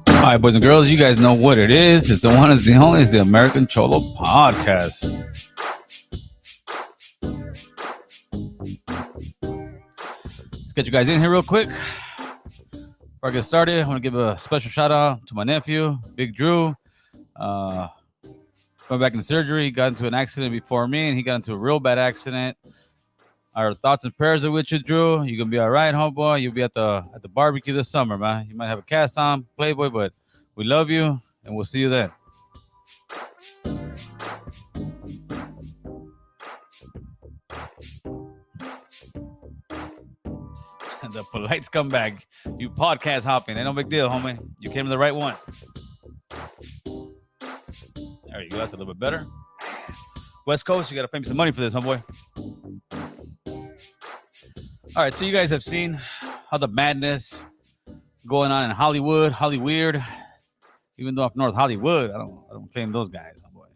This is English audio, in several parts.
All right, boys and girls, you guys know what it is. It's the one, it's the only, it's the American Cholo Podcast. Let's get you guys in here real quick. Before I get started, I want to give a special shout out to my nephew, Big Drew. Going back into surgery, he got into an accident before me, and he got into a real bad accident. Our thoughts and prayers are with you, Drew. You're gonna be all right, homeboy. You'll be at the barbecue this summer, man. You might have a cast on, Playboy, but we love you, and we'll see you then. The polite scumbag. You podcast hopping. Ain't no big deal, homie. You came to the right one. There you go. That's a little bit better. West Coast, you got to pay me some money for this, homeboy. All right, so you guys have seen how the madness going on in Hollywood, Hollyweird. Even though I'm North Hollywood, I don't claim those guys, homeboy.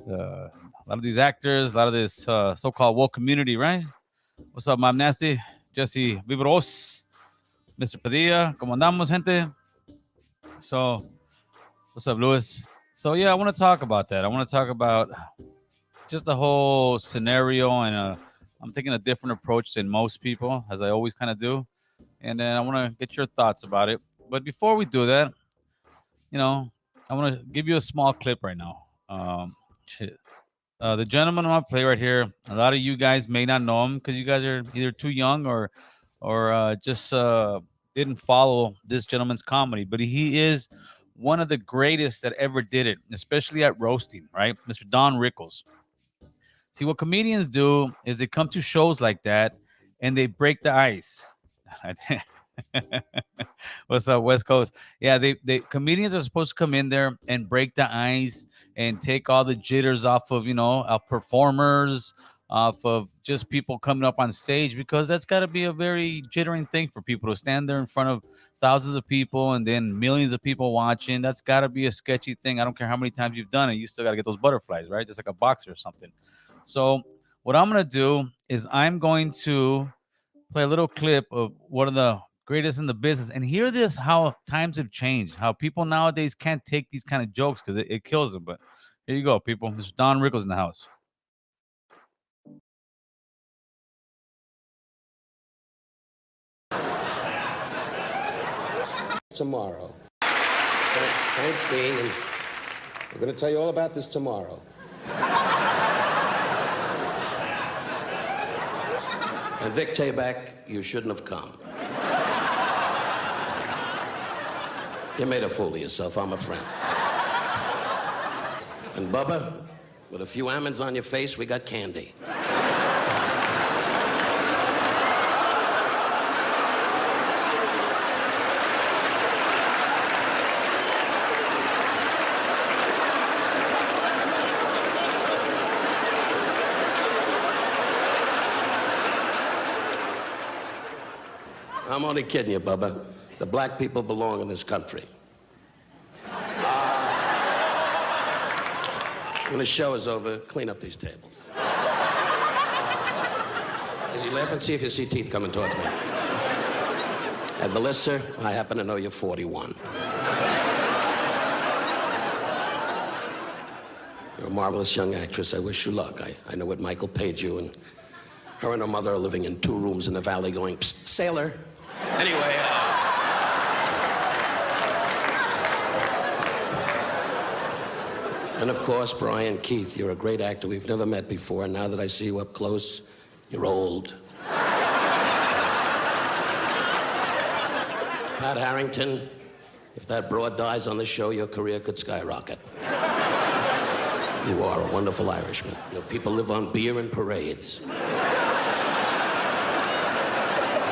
A lot of these actors, a lot of this so-called woke community, right? What's up, Mom Nasty? Jesse Vivros, Mr. Padilla, ¿cómo andamos, gente? So, what's up, Luis? So, yeah, I want to talk about that. I want to talk about just the whole scenario, and I'm taking a different approach than most people, as I always kind of do. And then I want to get your thoughts about it. But before we do that, I want to give you a small clip right now. The gentleman I'm going to play right here, a lot of you guys may not know him because you guys are either too young or just didn't follow this gentleman's comedy. But he is one of the greatest that ever did it, especially at roasting, right? Mr. Don Rickles. See, what comedians do is they come to shows like that and they break the ice. What's up, West Coast? Yeah, they comedians are supposed to come in there and break the ice and take all the jitters off of performers, off of just people coming up on stage, because that's got to be a very jittering thing for people to stand there in front of thousands of people and then millions of people watching. That's got to be a sketchy thing. I don't care how many times you've done it, you still got to get those butterflies, right? Just like a boxer or something. So what I'm gonna do is I'm going to play a little clip of one of the greatest in the business, and hear this, how times have changed, how people nowadays can't take these kind of jokes because it kills them. But here you go, people. Mr. Don Rickles in the house. Tomorrow. Thanks, Dean, and we're going to tell you all about this tomorrow. And Vic Tayback, you shouldn't have come. You made a fool of yourself. I'm a friend. And Bubba, with a few almonds on your face, we got candy. I'm only kidding you, Bubba. The black people belong in this country. When the show is over, clean up these tables. As you laugh and see if you see teeth coming towards me. And Melissa, I happen to know you're 41. You're a marvelous young actress. I wish you luck. I know what Michael paid you, and her and her mother are living in 2 rooms in the valley going, "Psst, sailor." Anyway, and of course, Brian Keith, you're a great actor. We've never met before, and now that I see you up close, you're old. Pat Harrington, if that broad dies on the show, your career could skyrocket. You are a wonderful Irishman. People live on beer and parades.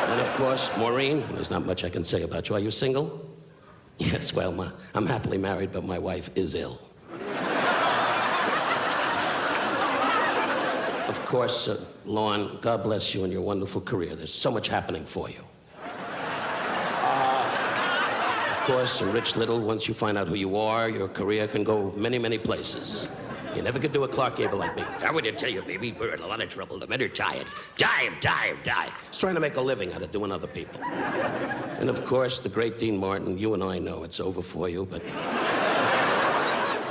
And of course, Maureen, there's not much I can say about you. Are you single? Yes, well, I'm happily married, but my wife is ill. Of course, Lorne, God bless you and your wonderful career. There's so much happening for you. Of course, Rich Little, once you find out who you are, your career can go many, many places. You never could do a Clark Gable like me. I would tell you, baby, we're in a lot of trouble. The men are tired. Dive, dive, dive. He's trying to make a living out of doing other people. And of course, the great Dean Martin, you and I know it's over for you, but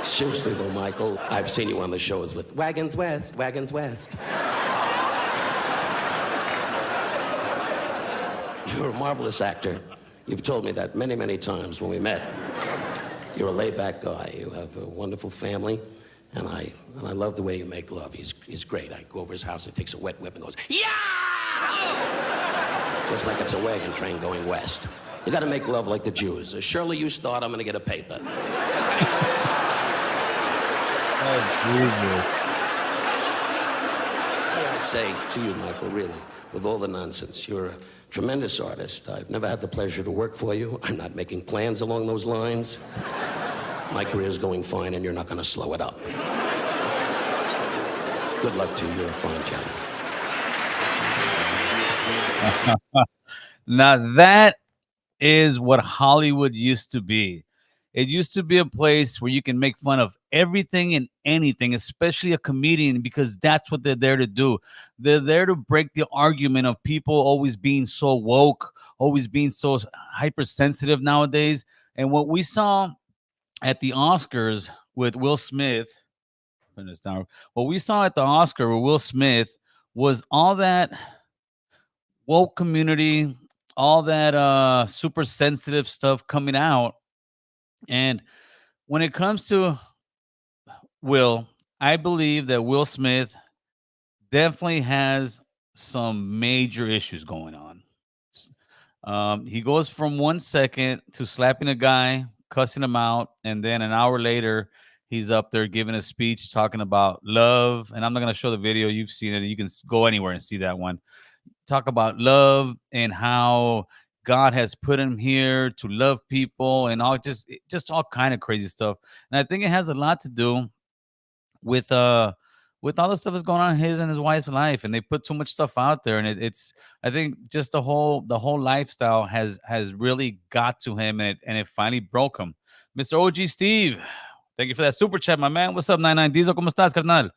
seriously though, Michael, I've seen you on the shows with Wagons West, Wagons West. You're a marvelous actor. You've told me that many, many times when we met. You're a laid-back guy. You have a wonderful family, and I love the way you make love. He's great. I go over his house, he takes a wet whip and goes, yeah! Just like it's a wagon train going west. You gotta make love like the Jews. Shirley, you start, I'm gonna get a paper. Oh, Jesus. I say to you, Michael, really, with all the nonsense, you're a tremendous artist. I've never had the pleasure to work for you. I'm not making plans along those lines. My career's going fine, and you're not going to slow it up. Good luck to you. You're a fine gentleman. Now that is what Hollywood used to be. It used to be a place where you can make fun of everything and anything, especially a comedian, because that's what they're there to do. They're there to break the argument of people always being so woke, always being so hypersensitive nowadays. And what we saw at the Oscars with Will Smith, turn this down. What we saw at the Oscar with Will Smith was all that woke community, all that super sensitive stuff coming out. And when it comes to Will, I believe that Will Smith definitely has some major issues going on. He goes from 1 second to slapping a guy, cussing him out, and then an hour later, he's up there giving a speech talking about love. And I'm not going to show the video. You've seen it. You can go anywhere and see that one. Talk about love and how God has put him here to love people and all just all kind of crazy stuff. And I think it has a lot to do with all the stuff that's going on in his and his wife's life, and they put too much stuff out there, and it's I think just the whole lifestyle has really got to him, and it finally broke him. Mr. OG Steve, thank you for that super chat, my man. What's up, 99 Diesel? ¿Cómo estás, carnal?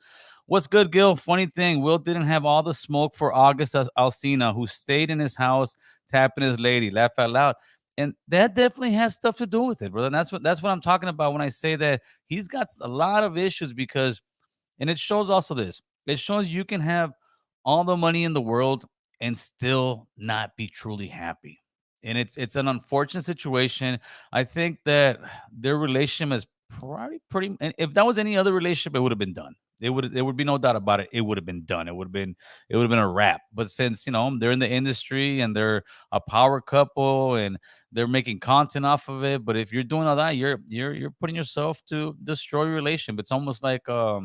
What's good, Gil? Funny thing, Will didn't have all the smoke for August Alsina, who stayed in his house tapping his lady. Laugh out loud. And that definitely has stuff to do with it, brother. And that's what I'm talking about when I say that he's got a lot of issues because, and it shows also this. It shows you can have all the money in the world and still not be truly happy. And it's an unfortunate situation. I think that their relationship is probably pretty. And if that was any other relationship, it would have been done. There would be no doubt about it. It would have been done. It would have been a wrap. But since they're in the industry and they're a power couple and they're making content off of it. But if you're doing all that, you're putting yourself to destroy your relationship. It's almost like a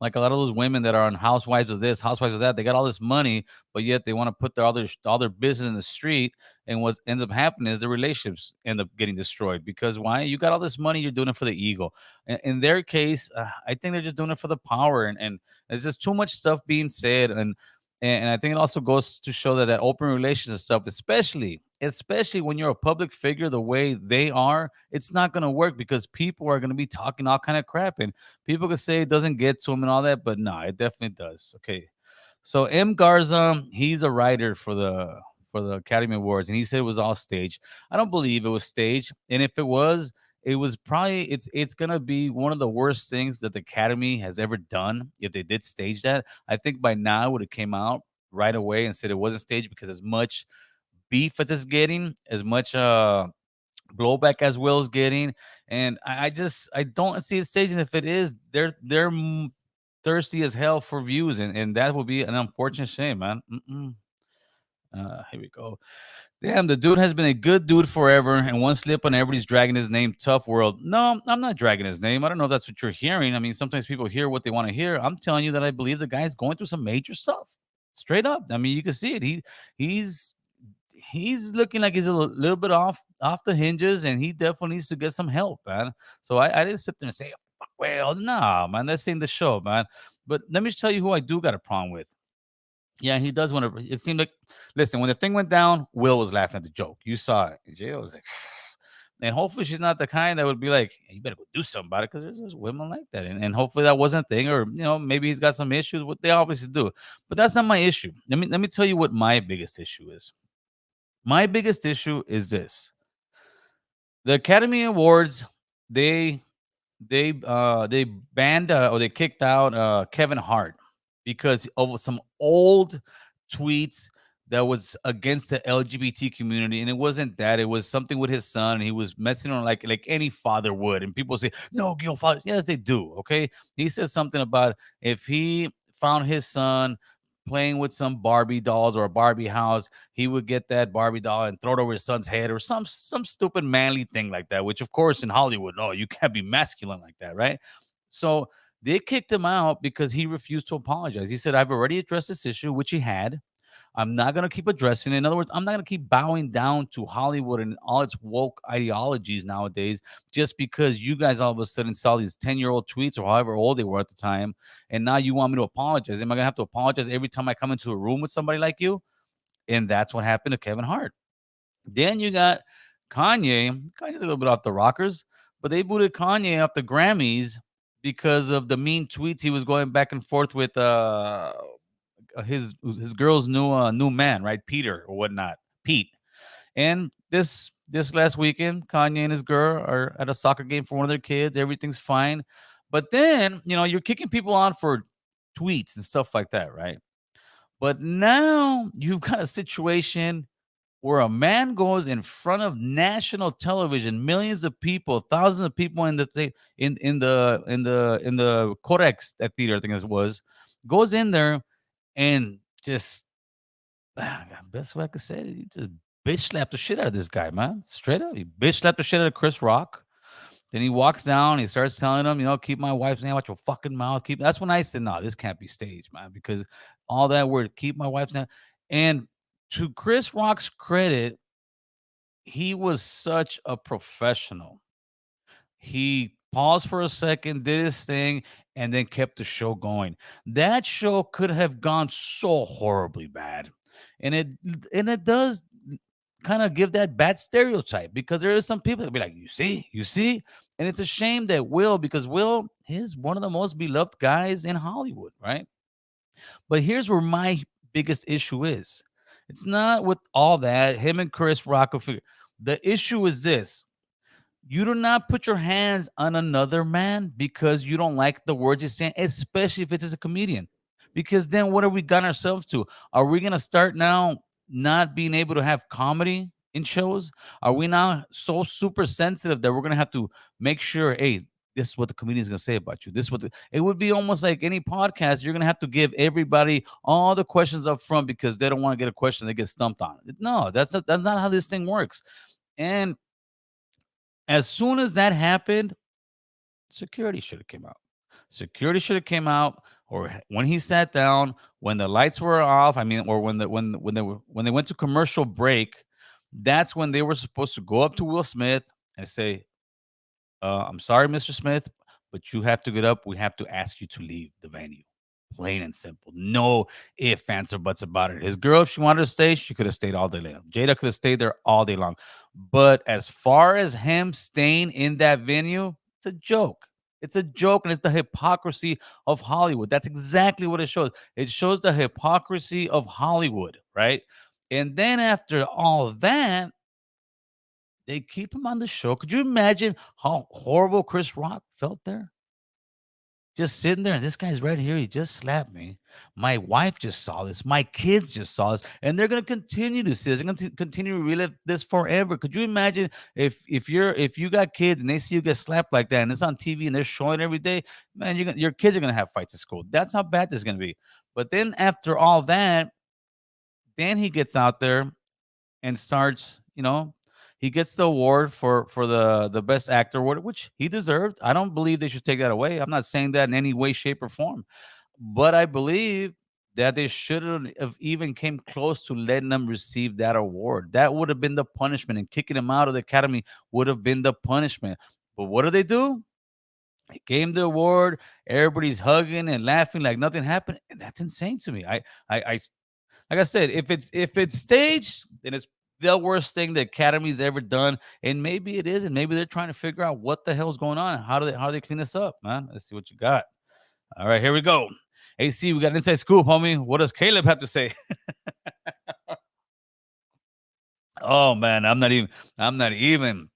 lot of those women that are on Housewives of this, Housewives of that. They got all this money, but yet they want to put all their business in the street. And what ends up happening is the relationships end up getting destroyed. Because why? You got all this money, you're doing it for the ego. In their case, I think they're just doing it for the power, and there's just too much stuff being said, and I think it also goes to show that open relations stuff, especially when you're a public figure the way they are, it's not going to work because people are going to be talking all kind of crap, and people could say it doesn't get to them and all that, but no, it definitely does. Okay, so M Garza, he's a writer for the Academy Awards, and he said it was all staged. I don't believe it was staged, and if it was probably it's gonna be one of the worst things that the Academy has ever done. If they did stage that, I think by now it would have came out right away and said it wasn't staged because as much beef as it's getting, as much blowback as Will's getting, and I don't see it staging. If it is, they're thirsty as hell for views, and that would be an unfortunate shame, man. Here we go. Damn, the dude has been a good dude forever, and one slip and everybody's dragging his name. Tough world. No, I'm not dragging his name. I don't know if that's what you're hearing. I mean, sometimes people hear what they want to hear. I'm telling you that I believe the guy's going through some major stuff. Straight up. I mean, you can see it. He's he's looking like he's a little bit off the hinges, and he definitely needs to get some help, man. So I didn't sit there and say, well, nah, man, that's in the show, man. But let me tell you who I do got a problem with. Yeah, he does want to. It seemed like, listen, when the thing went down, Will was laughing at the joke. You saw it. Jay was like, And hopefully she's not the kind that would be like, "Hey, you better go do something about it," because there's women like that. And hopefully that wasn't a thing, or maybe he's got some issues. What they obviously do, but that's not my issue. Let me tell you what my biggest issue is. My biggest issue is this: the Academy Awards, they they banned or they kicked out Kevin Hart because of some old tweets that was against the LGBT community, and it wasn't that; it was something with his son. And he was messing on like any father would, and people say, "No, Gil father." Yes, they do. Okay, he says something about if he found his son playing with some Barbie dolls or a Barbie house, he would get that Barbie doll and throw it over his son's head or some stupid manly thing like that. Which, of course, in Hollywood, no, you can't be masculine like that, right? So they kicked him out because he refused to apologize. He said, "I've already addressed this issue," which he had. "I'm not going to keep addressing it." In other words, I'm not going to keep bowing down to Hollywood and all its woke ideologies nowadays just because you guys all of a sudden saw these 10-year-old tweets or however old they were at the time. And now you want me to apologize. Am I going to have to apologize every time I come into a room with somebody like you? And that's what happened to Kevin Hart. Then you got Kanye. Kanye's a little bit off the rockers, but they booted Kanye off the Grammys because of the mean tweets he was going back and forth with his girl's new man, right? Peter or whatnot, Pete. And this last weekend, Kanye and his girl are at a soccer game for one of their kids. Everything's fine, but then you're kicking people out for tweets and stuff like that, right? But now you've got a situation where a man goes in front of national television, millions of people, thousands of people in the in the Corex, that theater, I think it was, goes in there and just best way I could say it, he just bitch slapped the shit out of this guy, man. Straight up. He bitch slapped the shit out of Chris Rock. Then he walks down, he starts telling him, keep my wife's name out your fucking mouth. That's when I said, no, this can't be staged, man, because all that word, keep my wife's name. And to Chris Rock's credit, he was such a professional. He paused for a second, did his thing, and then kept the show going. That show could have gone so horribly bad. And it does kind of give that bad stereotype because there is some people that be like, you see, and it's a shame that because Will is one of the most beloved guys in Hollywood, right? But here's where my biggest issue is. It's not with all that, him and Chris Rock. The issue is this: you do not put your hands on another man because you don't like the words he's saying, especially if it's a comedian. Because then what have we gotten ourselves to? Are we going to start now not being able to have comedy in shows? Are we now so super sensitive that we're going to have to make sure, hey, this is what the comedian's going to say about you? This is what it would be almost like any podcast. You're going to have to give everybody all the questions up front because they don't want to get a question, they get stumped on. No, that's not how this thing works. And as soon as that happened, security should have came out. Security should have came out, or when he sat down, when the lights were off. I mean, or when they went to commercial break, that's when they were supposed to go up to Will Smith and say, "I'm sorry, Mr. Smith, but you have to get up. We have to ask you to leave the venue." Plain and simple. No ifs, ands, or buts about it. His girl, if she wanted to stay, she could have stayed all day long. Jada could have stayed there all day long. But as far as him staying in that venue, it's a joke. It's a joke, and it's the hypocrisy of Hollywood. That's exactly what it shows. It shows the hypocrisy of Hollywood, right? And then after all that, they keep him on the show. Could you imagine how horrible Chris Rock felt there? Just sitting there, and this guy's right here. He just slapped me. My wife just saw this. My kids just saw this, and they're gonna continue to see this. They're gonna continue to relive this forever. Could you imagine if you got kids and they see you get slapped like that, and it's on TV and they're showing every day? Man, your kids are gonna have fights at school. That's how bad this is gonna be. But then after all that, then he gets out there and starts, he gets the award for the best actor award, which he deserved. I don't believe they should take that away. I'm not saying that in any way, shape, or form, but I believe that they shouldn't have even came close to letting him receive that award. That would have been the punishment, and kicking him out of the academy would have been the punishment. But what do? They gave him the award. Everybody's hugging and laughing like nothing happened, and that's insane to me. I like I said, if it's staged, then it's the worst thing the Academy's ever done, and maybe it is, and maybe they're trying to figure out what the hell's going on. How do they clean this up, man? Let's see what you got. All right, here we go. AC, we got an inside scoop, homie. What does Caleb have to say? Oh man, I'm not even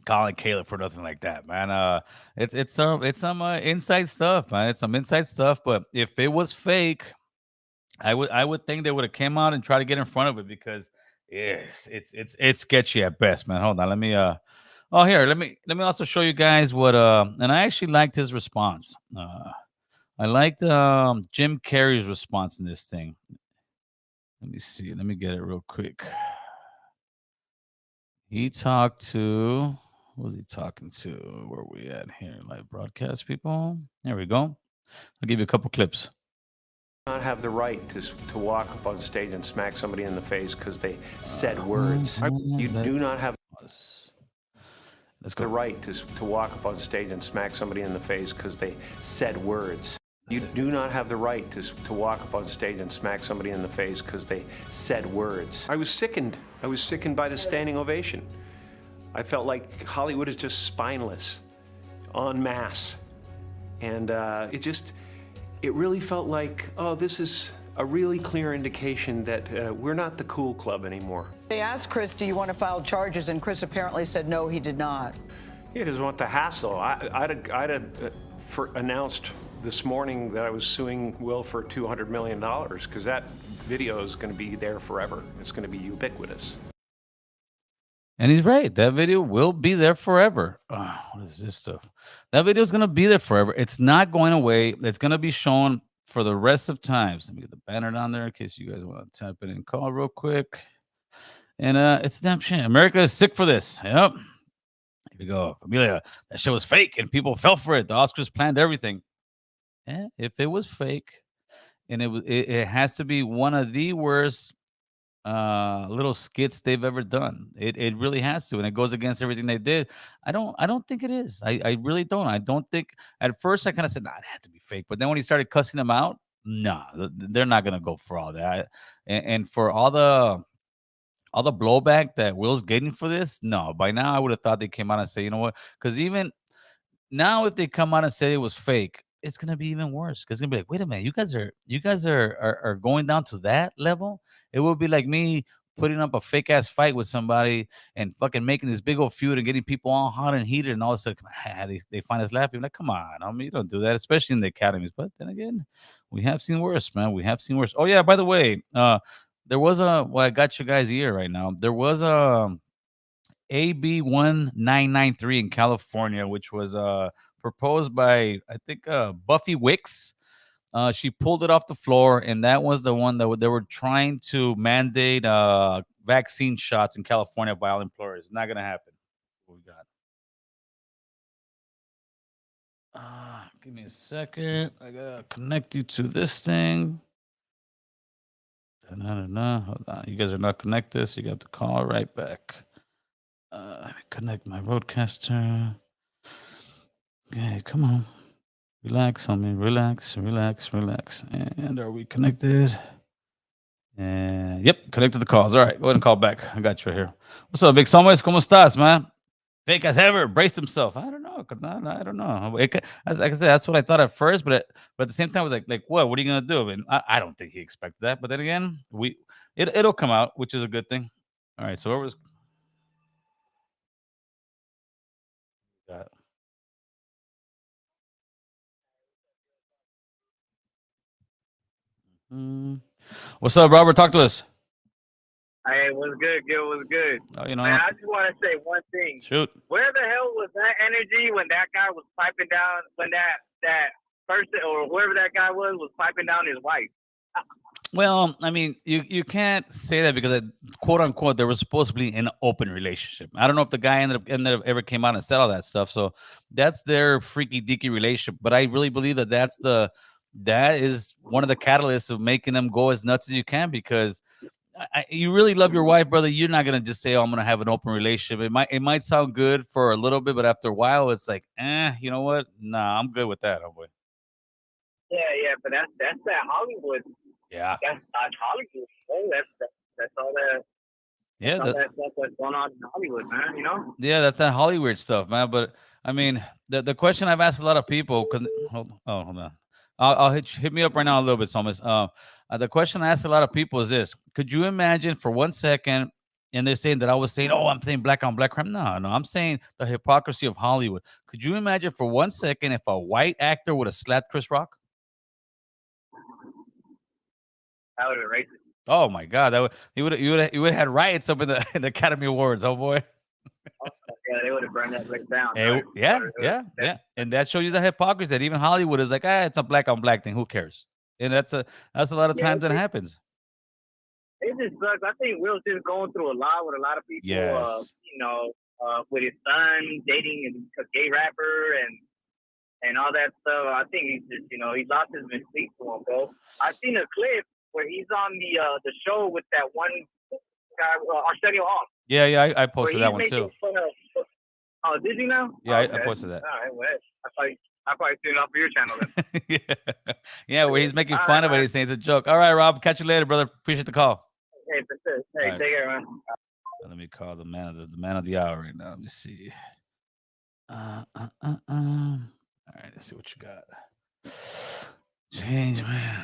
calling Caleb for nothing like that, man. It's some inside stuff, man. It's some inside stuff. But if it was fake, I would think they would have came out and tried to get in front of it because yes, it's sketchy at best, man. Hold on, let me oh here, let me also show you guys what and I actually liked his response. I liked Jim Carrey's response in this thing. Let me see. Let me get it real quick. He talked to who was he talking to? Where are we at here? Live broadcast people. There we go. I'll give you a couple clips. Not have the right to walk up on stage and smack somebody in the face because they said words. You do not have Let's go. the right to walk up on stage and smack somebody in the face because they said words. You do not have the right to walk up on stage and smack somebody in the face because they said words. I was sickened. I was sickened by the standing ovation. I felt like Hollywood is just spineless, en masse. And it really felt like, oh, this is a really clear indication that we're not the cool club anymore. They asked Chris, do you want to file charges? And Chris apparently said no, he did not. He doesn't want the hassle. I'd announced this morning that I was suing Will for $200 million because that video is going to be there forever. It's going to be ubiquitous. And he's right. That video will be there forever. What is this stuff? That video is going to be there forever. It's not going away. It's going to be shown for the rest of times. Let me get the banner down there in case you guys want to type it in call real quick. And it's a damn shame. America is sick for this. Yep. Here we go. Familia, that shit was fake and people fell for it. The Oscars planned everything. If it was fake, and it has to be one of the worst little skits they've ever done. It really has to, and it goes against everything they did. I don't think it is. I really don't. I don't think at first I kind of said, nah, it had to be fake. But then when he started cussing them out, nah, they're not gonna go for all that. And for all the blowback that Will's getting for this, no, by now I would have thought they came out and say, you know what? Because even now, if they come out and say it was fake, it's gonna be even worse. Because it's gonna be like, wait a minute, you guys are going down to that level. It would be like me putting up a fake ass fight with somebody and fucking making this big old feud and getting people all hot and heated, and all of a sudden they find us laughing. Like, come on, I mean, you don't do that, especially in the academies. But then again, we have seen worse, man. We have seen worse. Oh yeah, by the way, there was well, I got you guys ear right now. There was a AB 1993 in California, which was proposed by I think Buffy Wicks. She pulled it off the floor, and that was the one that they were trying to mandate vaccine shots in California by all employers. Not gonna happen. What we got? Give me a second. I gotta connect you to this thing. Da-na-na-na. Hold on. You guys are not connected, so you got to call right back. Let me connect my roadcaster. Okay, come on. Relax, homie. Relax, relax, relax. And are we connected? And yep, connected the calls. All right, go ahead and call back. I got you right here. What's up, Big Someways? ¿Cómo estás, man? Fake as ever. Braced himself. I don't know. I don't know. Like I said, that's what I thought at first, but at the same time, I was like, what? What are you gonna do? I mean, I don't think he expected that. But then again, it'll come out, which is a good thing. All right, so whoever's got. What's up, Robert? Talk to us. Hey, what's good? Gil, what's good? Oh, you know, Man, I just want to say one thing. shoot. Where the hell was that energy when that guy was piping down, when that person or whoever that guy was piping down his wife? Well, I mean, you can't say that because quote unquote they were supposed to be in an open relationship. I don't know if the guy ended up ever came out and said all that stuff. So that's their freaky deaky relationship. But I really believe that is one of the catalysts of making them go as nuts as you can because you really love your wife, brother. You're not gonna just say, "Oh, I'm gonna have an open relationship." It might sound good for a little bit, but after a while, it's like, you know what? Nah, I'm good with that, oh boy. Yeah, but that's that Hollywood. Yeah. That's Hollywood. Oh, that's all that. Yeah, That's what's going on in Hollywood, man. You know. yeah, that's that Hollywood stuff, man. But I mean, the question I've asked a lot of people, because hold on, I'll hit me up right now a little bit, Thomas. The question I asked a lot of people is this: could you imagine for 1 second? And they're saying that I was saying, oh, I'm saying black on black crime. No, I'm saying the hypocrisy of Hollywood. Could you imagine for 1 second if a white actor would have slapped Chris Rock? That would have been racist. Oh my God, that would you would have had riots up in the in the Academy Awards. Oh boy. Yeah, they would have burned that place down. Eh, yeah. And that shows you the hypocrisy that even Hollywood is like, it's a black on black thing. Who cares? And that's a lot of times that happens. It just sucks. I think Will's just going through a lot with a lot of people. Yes. With his son dating a gay rapper and all that stuff. I think he's just, he lost his mystique to him, bro. I've seen a clip where he's on the show with that one guy, Arsenio Hall. Yeah, I posted that one too. Oh, did you know? Yeah, okay. I posted that. All right, well, I probably seen it off of your channel then. yeah, where he's making fun of it. He's saying it's a joke. All right, Rob, catch you later, brother. Appreciate the call. Hey, hey, take care, man. Let me call the man of the hour right now. Let me see. All right, let's see what you got. Change, man.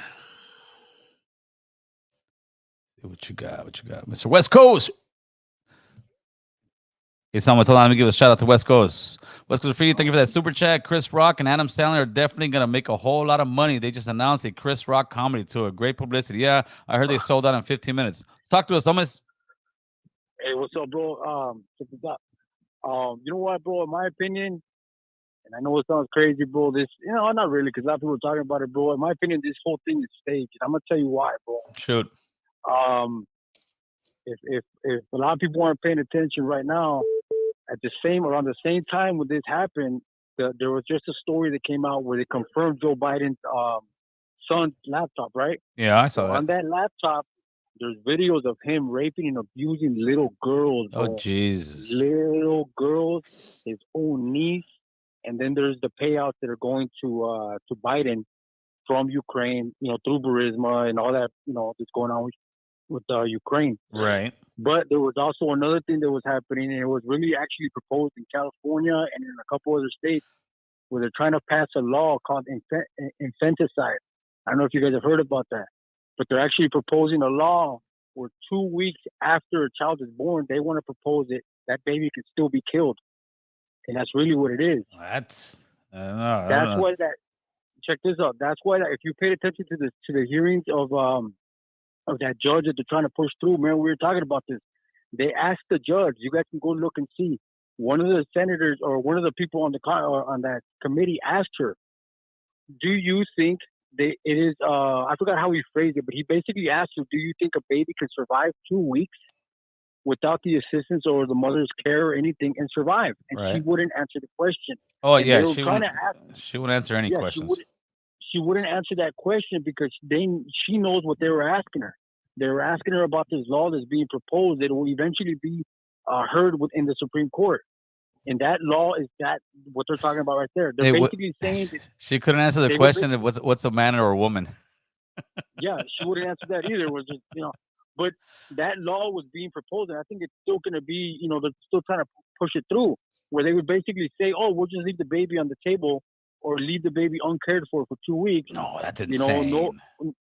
See what you got. Mr. West Coast. Hey, someone told me to give a shout out to West Coast. West Coast Free, thank you for that super chat. Chris Rock and Adam Sandler are definitely going to make a whole lot of money. They just announced a Chris Rock comedy tour. Great publicity. Yeah, I heard they sold out in 15 minutes. Let's talk to us, Thomas. Hey, what's up, bro? Check this out. You know what, bro? In my opinion, and I know it sounds crazy, bro. This, not really, because a lot of people are talking about it, bro. In my opinion, this whole thing is staged. I'm gonna tell you why, bro. Shoot. If a lot of people aren't paying attention right now, around the same time when this happened, there was just a story that came out where they confirmed Joe Biden's son's laptop, right? Yeah, I saw that. On that laptop, there's videos of him raping and abusing little girls. Bro. Oh, Jesus. Little girls, his own niece. And then there's the payouts that are going to Biden from Ukraine, through Burisma and all that, that's going on with Ukraine. Right. But there was also another thing that was happening, and it was really actually proposed in California and in a couple other states where they're trying to pass a law called infanticide. I don't know if you guys have heard about that, but they're actually proposing a law where 2 weeks after a child is born, they want to propose it, that baby can still be killed. And that's really what it is. That's I don't know. That's why that. Check this out. That's why that if you paid attention to the hearings of that judge that they're trying to push through, man, we were talking about this. They asked the judge. You guys can go look and see. One of the senators or one of the people on that committee asked her, "Do you think it is?" I forgot how he phrased it, but he basically asked her, "Do you think a baby can survive 2 weeks without the assistance or the mother's care or anything and survive?" And she wouldn't answer the question. Oh, and yeah. She wouldn't answer any questions. She wouldn't answer that question because she knows what they were asking her. They were asking her about this law that's being proposed that will eventually be heard within the Supreme Court. And that law is what they're talking about right there. They're basically saying that she couldn't answer the question of what's a man or a woman. Yeah, she wouldn't answer that either. It was just, but that law was being proposed, and I think it's still going to be, they're still trying to push it through, where they would basically say, "Oh, we'll just leave the baby on the table or leave the baby uncared for 2 weeks." No, that's insane.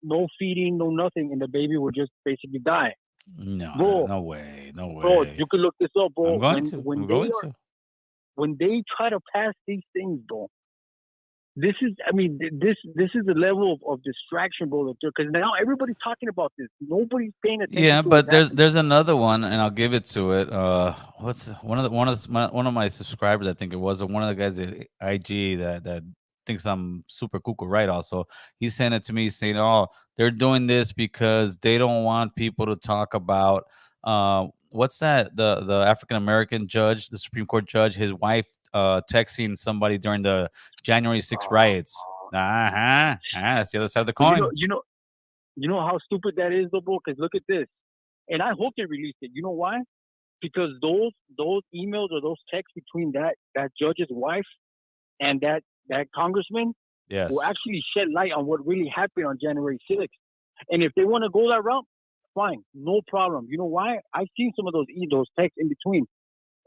No feeding, no nothing, and the baby would just basically die. No, bro, no way. Bro, you can look this up, bro. When they try to pass these things, bro, this is the level of distraction, bro. Because now everybody's talking about this. Nobody's paying attention. Yeah, but there's another one, and I'll give it to it. What's one of my subscribers? I think it was one of the guys at IG that thinks I'm super cuckoo, right? Also, he sent it to me saying, "Oh, they're doing this because they don't want people to talk about what's that? The African American judge, the Supreme Court judge, his wife texting somebody during the January 6th riots." That's the other side of the coin. You know how stupid that is, though, bro. Because look at this, and I hope they released it. You know why? Because those emails or those texts between that judge's wife and that congressman will actually shed light on what really happened on January 6th. And if they want to go that route, fine, no problem. You know why? I've seen some of those texts in between.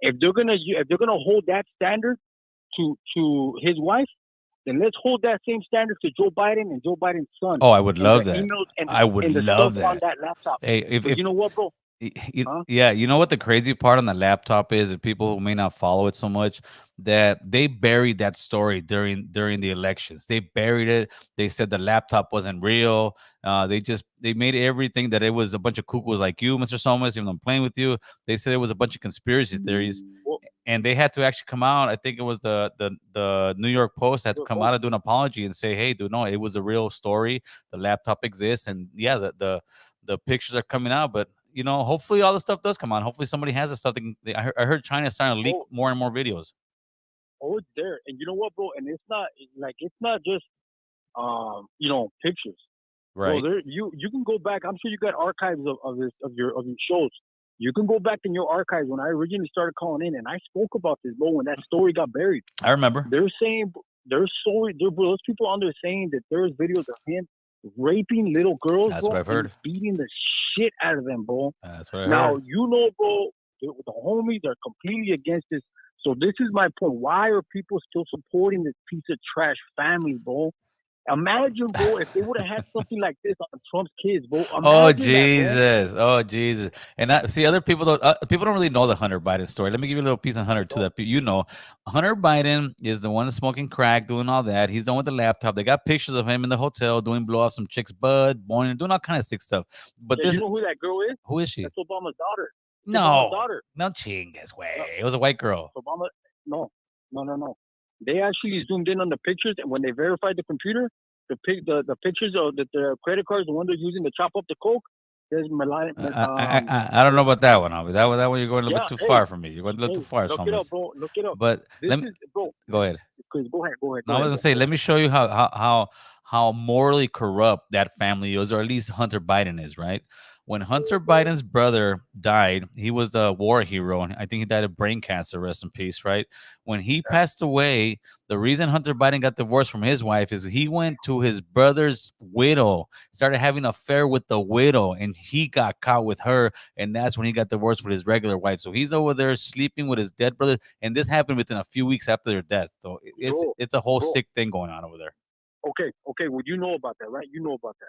If they're gonna hold that standard to his wife, then let's hold that same standard to Joe Biden and Joe Biden's son. Oh, I would and love the that. emails and I would the love stuff on that. that laptop. Hey, if you know what, bro? Huh? yeah, you know what the crazy part on the laptop is, if people who may not follow it so much, that they buried that story during the elections. They buried it. They said the laptop wasn't real. They made everything that it was a bunch of cuckoos like you, Mr. Somas, even though I'm playing with you. They said it was a bunch of conspiracy theories. Well, And they had to actually come out. I think it was the New York Post had to come out and do an apology and say, "Hey, dude, no, it was a real story. The laptop exists, and yeah, the pictures are coming out." But you know, hopefully, all the stuff does come out. Hopefully, somebody has the stuff. I heard China is starting to leak more and more videos. Oh, it's there, and you know what, bro? And it's not just pictures. Right. So you can go back. I'm sure you got archives of your shows. You can go back in your archives when I originally started calling in, and I spoke about this, bro, when that story got buried. I remember. They're saying those people on there saying that there's videos of him raping little girls. That's bro, what I've heard. beating the shit out of them, bro. That's what I Now heard. you know, bro, the homies are completely against this. So this is my point. Why are people still supporting this piece of trash family, bro? Imagine, bro, if they would have had something like this on Trump's kids, bro. Oh Imagine Jesus! Oh Jesus! And see, other people don't really know the Hunter Biden story. Let me give you a little piece on Hunter too. That you know, Hunter Biden is the one that's smoking crack, doing all that. He's the one with the laptop. They got pictures of him in the hotel doing blow off some chick's bud, boing, doing all kind of sick stuff. But you know who that girl is? Who is she? That's Obama's daughter. No, Obama's daughter. No chingas way. It was a white girl. Obama, no. They actually zoomed in on the pictures, and when they verified the computer, the pictures of the credit cards, the one they're using to chop up the coke, there's Melania. I don't know about that one, Albie. That one you're going a little bit too far for me. You're going a little too far. Look it up, bro. Look it up. But go ahead. Go ahead. Go ahead. No, I was gonna say, let me show you how morally corrupt that family is, or at least Hunter Biden is, right? When Hunter Biden's brother died, he was a war hero, and I think he died of brain cancer, rest in peace, right? When he passed away, the reason Hunter Biden got divorced from his wife is he went to his brother's widow, started having an affair with the widow, and he got caught with her, and that's when he got divorced with his regular wife. So he's over there sleeping with his dead brother, and this happened within a few weeks after their death. So it's a whole sick thing going on over there. Okay. Well, you know about that, right? You know about that.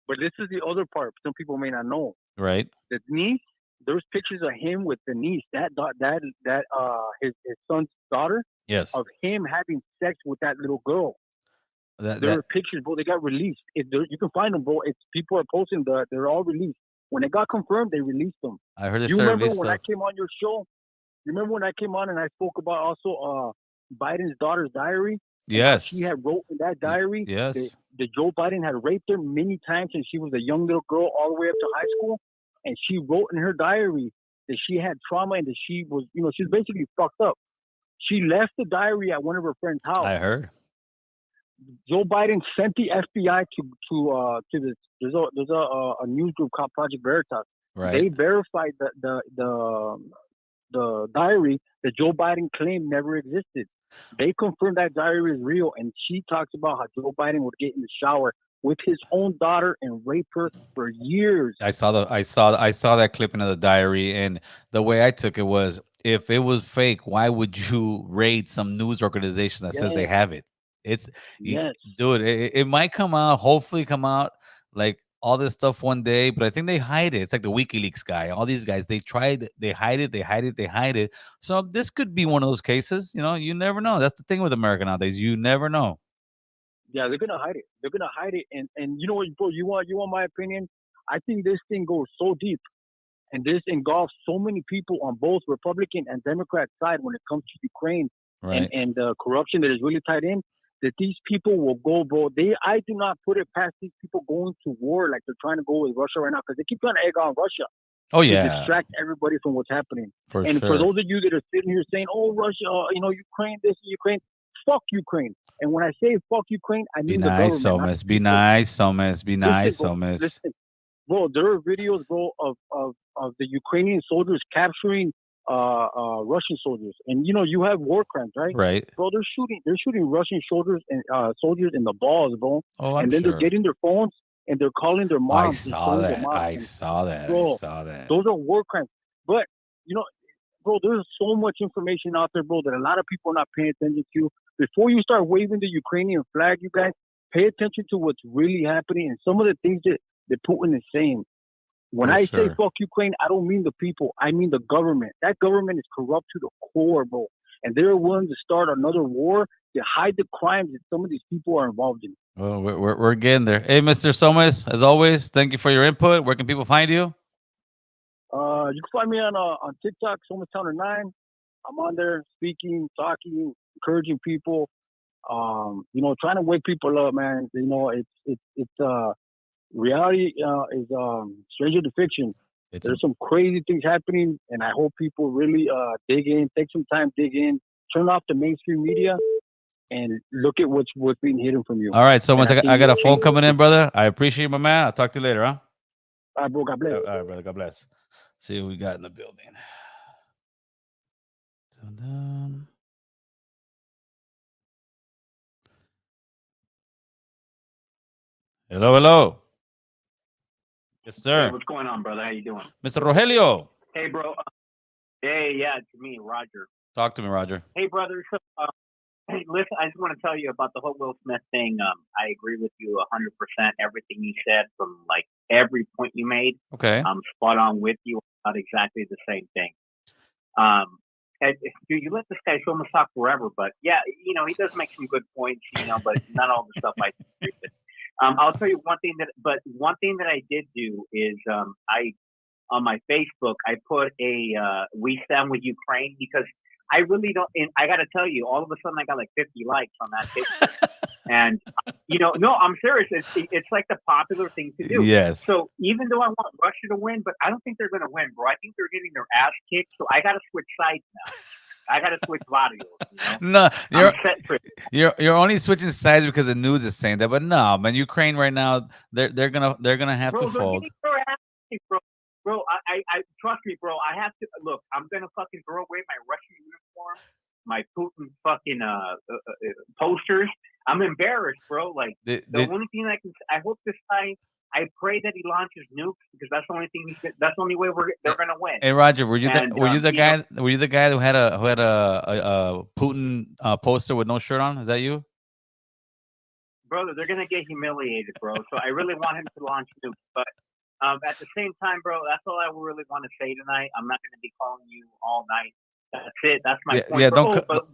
But this is the other part. Some people may not know. Right. The niece. There's pictures of him with the niece. His son's daughter. Yes. Of him having sex with that little girl. There are pictures, bro. They got released. You can find them, bro. It's people are posting. They're all released. When it got confirmed, they released them. I heard this. You remember when I came on your show? You remember when I came on and I spoke about also Biden's daughter's diary? Yes. She had wrote in that diary. Yes. That Joe Biden had raped her many times since she was a young little girl all the way up to high school. And she wrote in her diary that she had trauma and that she was, she's basically fucked up. She left the diary at one of her friend's house. I heard. Joe Biden sent the FBI to this. There's a news group called Project Veritas. Right. They verified the diary that Joe Biden claimed never existed. They confirmed that diary is real, and she talks about how Joe Biden would get in the shower with his own daughter and rape her for years. I saw that clipping of the diary, and the way I took it was, if it was fake, why would you raid some news organization that says they have it? Dude, it might come out, hopefully come out like all this stuff one day, but I think they hide it. It's like the WikiLeaks guy. All these guys, they hide it. So this could be one of those cases. You never know. That's the thing with America nowadays. You never know. Yeah, they're gonna hide it. And you know what, bro? You want my opinion? I think this thing goes so deep, and this engulfs so many people on both Republican and Democrat side when it comes to Ukraine and the corruption that is really tied in. That these people will go, bro. I do not put it past these people going to war like they're trying to go with Russia right now, because they keep trying to egg on Russia. Oh yeah, to distract everybody from what's happening. For those of you that are sitting here saying, "Oh, Russia, Ukraine, this Ukraine," fuck Ukraine. And when I say fuck Ukraine, I mean the government. Be nice, Somas. Be nice, Somas. Listen, bro, there are videos, bro, of the Ukrainian soldiers capturing Russian soldiers, and you have war crimes, right? Right. Bro, they're shooting Russian soldiers and soldiers in the balls, bro. Oh, I'm and then sure. they're getting their phones and they're calling their I moms. saw Their that. moms. I saw that. Bro, I saw that. those are war crimes. But you know, bro, there's so much information out there, bro, that a lot of people are not paying attention to. Before you start waving the Ukrainian flag, you guys pay attention to what's really happening and some of the things that Putin is saying. When For I say sure. fuck Ukraine, I don't mean the people. I mean the government. That government is corrupt to the core, bro. And they're willing to start another war to hide the crimes that some of these people are involved in. Well, we're getting there. Hey, Mr. Somes, as always, thank you for your input. Where can people find you? You can find me on TikTok, SomasTowner9. I'm on there speaking, talking, encouraging people. You know, trying to wake people up, man. You know, it's reality is stranger to fiction. There's some crazy things happening, and I hope people really dig in, take some time, dig in, turn off the mainstream media, and look at what's being hidden from you. All right, so once I got a phone change- coming in, brother. I appreciate you, my man. I'll talk to you later, huh? All right, bro. God bless. All right, brother. God bless. See what we got in the building. Dun-dun. Hello, hello. Yes, sir. Hey, what's going on, brother? How you doing? Mr. Rogelio. Hey, bro. Hey, yeah, it's me, Roger. Talk to me, Roger. Hey, brother. So, hey, listen, I just want to tell you about the whole Will Smith thing. I agree with you 100%. Everything you said, from like every point you made, Okay. I'm spot on with you. Not exactly the same thing. Dude, you let this guy so much talk forever, but yeah, you know, he does make some good points, you know, but not all the stuff I agree with. I'll tell you one thing that I did do is I on my Facebook I put a "We Stand with Ukraine" because I really don't. And I got to tell you, all of a sudden I got like 50 likes on that picture, and you know, no, I'm serious. It's like the popular thing to do. Yes. So even though I want Russia to win, but I don't think they're going to win, bro. I think they're getting their ass kicked. So I got to switch sides now. I got to switch videos. You know? No, I'm set for it. you're only switching sides because the news is saying that. But no, man, Ukraine right now, they're gonna have Bro, to they're fold. getting their ass kicked, bro. Bro, I trust me, bro. I have to look. I'm gonna fucking throw away my Russian uniform, my Putin fucking posters. I'm embarrassed, bro. Like the only thing I can. I hope this time. I pray that he launches nukes because that's the only thing. That's the only way they're gonna win. Hey, Roger, were you the guy? Know, were you the guy who had a Putin poster with no shirt on? Is that you? Brother, they're gonna get humiliated, bro. So I really want him to launch nukes, but at the same time, bro, that's all I really want to say tonight. I'm not gonna be calling you all night. That's it. That's my point. Yeah, bro, but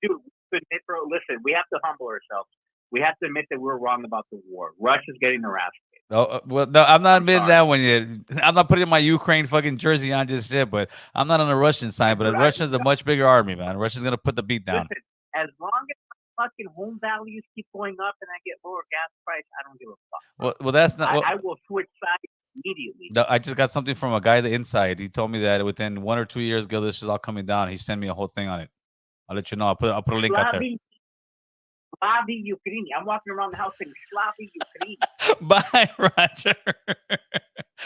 dude, admit, bro. Listen, we have to humble ourselves. We have to admit that we're wrong about the war. Russia's getting their ass kicked. Oh, well, no, I'm not admitting that one yet. I'm not putting my Ukraine fucking jersey on just yet, but I'm not on the Russian side. But the Russians a much bigger army, man. Russia's gonna put the beat down. Listen, as long as fucking home values keep going up and I get lower gas price, I don't give a fuck. Well, that's not. Well, I will switch sides immediately. No, I just got something from a guy the inside. He told me that within 1 or 2 years ago, this is all coming down. He sent me a whole thing on it. I'll let you know. I'll put a link out there. Slavi Ukraini. I'm walking around the house saying Slavi Ukraini. Bye, Roger.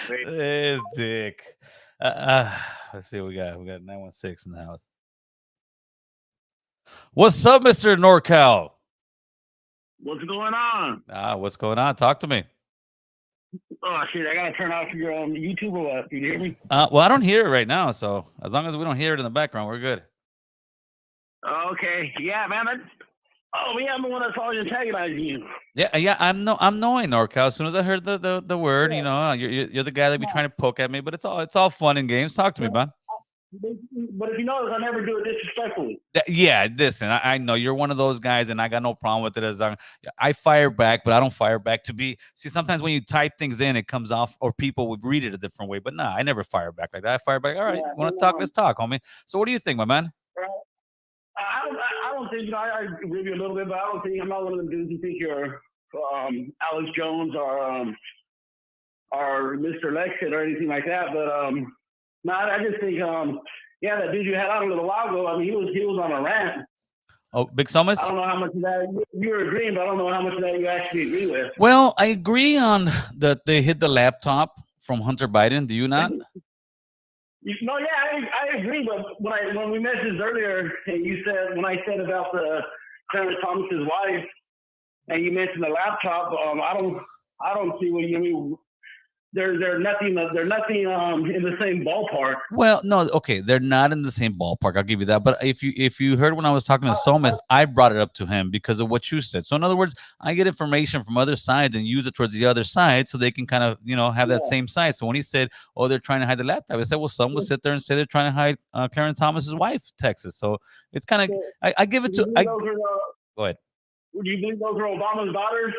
This dick. Let's see what we got. We got 916 in the house. What's up, Mr. NorCal? What's going on? What's going on? Talk to me. Oh shit! I gotta turn off your YouTube or what? Can you hear me? Well, I don't hear it right now, so as long as we don't hear it in the background, we're good. Okay. Yeah, man. I'm the one that's always antagonizing you. Yeah. I'm knowing NorCal. As soon as I heard the word, you know, you're the guy that be trying to poke at me, but it's all fun and games. Talk to me, man. But if you notice, I never do it disrespectfully. Yeah, listen, I know you're one of those guys, and I got no problem with it. As I fire back, but I don't fire back to be. See, sometimes when you type things in, it comes off, or people would read it a different way. But nah, I never fire back like that. I fire back. All right, want to talk? Let's talk, homie. So, what do you think, my man? I don't think, I agree with you a little bit, but I'm not one of them dudes who think you're Alex Jones or Mr. Lexit or anything like that. But no, I just think that dude you had out a little while ago. I mean, he was on a rant. Oh, Big Summers? I don't know how much of that you were agreeing, but I don't know how much of that you actually agree with. Well, I agree on that they hit the laptop from Hunter Biden. Do you not? No, yeah, I agree. But when we messaged earlier, and you said, when I said about the Clarence Thomas's wife, and you mentioned the laptop, I don't see what you mean. They're nothing. They're nothing in the same ballpark. Well, no, okay, they're not in the same ballpark. I'll give you that. But if you heard when I was talking to Somas, I brought it up to him because of what you said. So in other words, I get information from other sides and use it towards the other side so they can kind of have that same side. So when he said, "Oh, they're trying to hide the laptop," I said, "Well, some will sit there and say they're trying to hide Clarence Thomas's wife, Texas." So it's kind of I give it to go ahead. Would you believe those are Obama's daughters?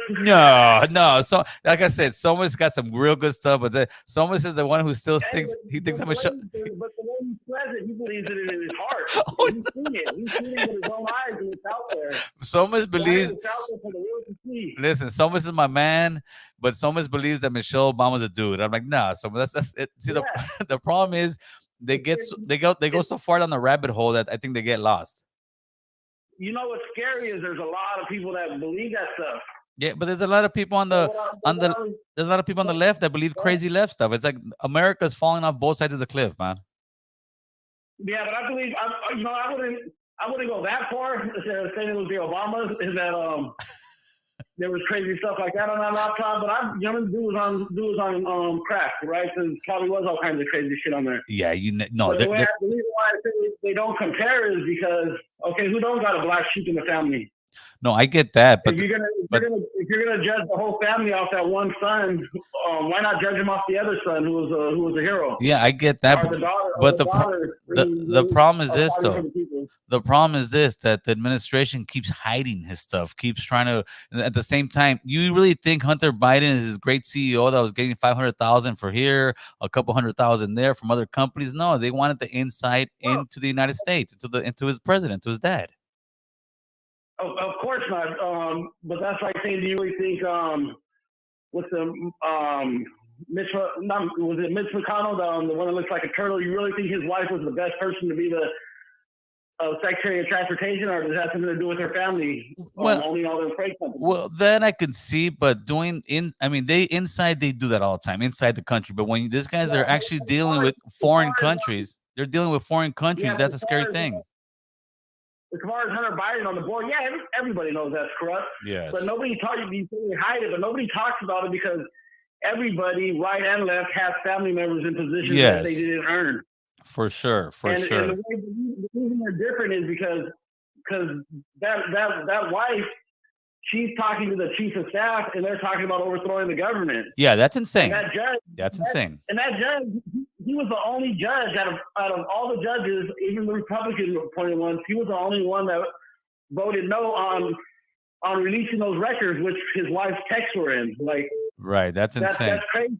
No. So, like I said, Soma's got some real good stuff, but Somas is the one who still thinks I'm a show. But the way he says it, he believes it in his heart. He's seen it. He's seen it with his own eyes, and it's out there. Somas believes. It's out there for the world to see. Listen, Somas is my man, but Somas believes that Michelle Obama's a dude. I'm like, nah. So that's it. See, the problem is they go so far down the rabbit hole that I think they get lost. You know what's scary is there's a lot of people that believe that stuff. Yeah, but there's a lot of people there's a lot of people on the left that believe crazy left stuff. It's like America's falling off both sides of the cliff, man. Yeah, but I believe I wouldn't go that far saying it was the Obamas. Is that there was crazy stuff like that on that laptop, but the dude was on crack, right? So there probably was all kinds of crazy shit on there. Yeah, the reason why I say they don't compare is because who don't got a black sheep in the family? No, I get that, but if you're gonna judge the whole family off that one son, why not judge him off the other son who was a hero? Yeah, I get that, but the problem is this though. The problem is this, that the administration keeps hiding his stuff, keeps trying to. At the same time, you really think Hunter Biden is this great CEO that was getting 500,000 for here, a couple 100,000 there from other companies? No, they wanted the inside into the United States, into his president, to his dad. Of course not. But that's like saying, do you really think with the Mitch McConnell, the one that looks like a turtle, you really think his wife was the best person to be the Secretary of Transportation, or does that have something to do with her family owning all their freight companies? Well, that I can see, but they do that all the time inside the country. But when these guys are actually dealing with foreign countries, they're dealing with foreign countries. That's a scary thing. As far as Hunter Biden on the board, everybody knows that's corrupt. Yes. But nobody hide it, but nobody talks about it because everybody, right and left, has family members in positions that they didn't earn. For sure. And the reason they're different is because that wife, she's talking to the chief of staff, and they're talking about overthrowing the government. Yeah, that's insane. And that judge, insane. And that judge, he was the only judge out of all the judges, even the Republican appointed ones. He was the only one that voted no on releasing those records, which his wife's texts were in. Like, right, that's insane. That's crazy.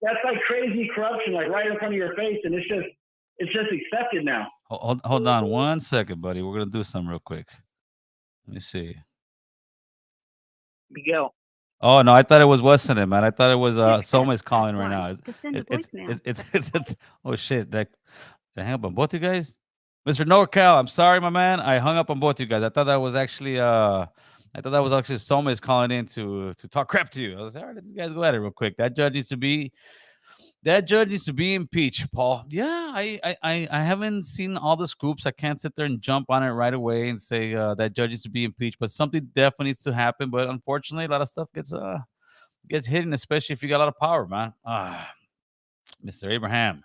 That's like crazy corruption, like right in front of your face, and it's just accepted now. Hold on 1 second, buddy. We're gonna do something real quick. Let me see. Miguel. Oh no, I thought it was Weston, man. I thought it was Soma's calling right now. It's oh shit! Did I hang up on both you guys? Mr. NorCal, I'm sorry, my man. I hung up on both you guys. I thought that was actually Soma's calling in to talk crap to you. I was all right. These guys go at it real quick. That judge needs to be impeached, Paul. Yeah, I haven't seen all the scoops. I can't sit there and jump on it right away and say that judge needs to be impeached, but something definitely needs to happen. But unfortunately, a lot of stuff gets hidden, especially if you got a lot of power, man. Mr. Abraham,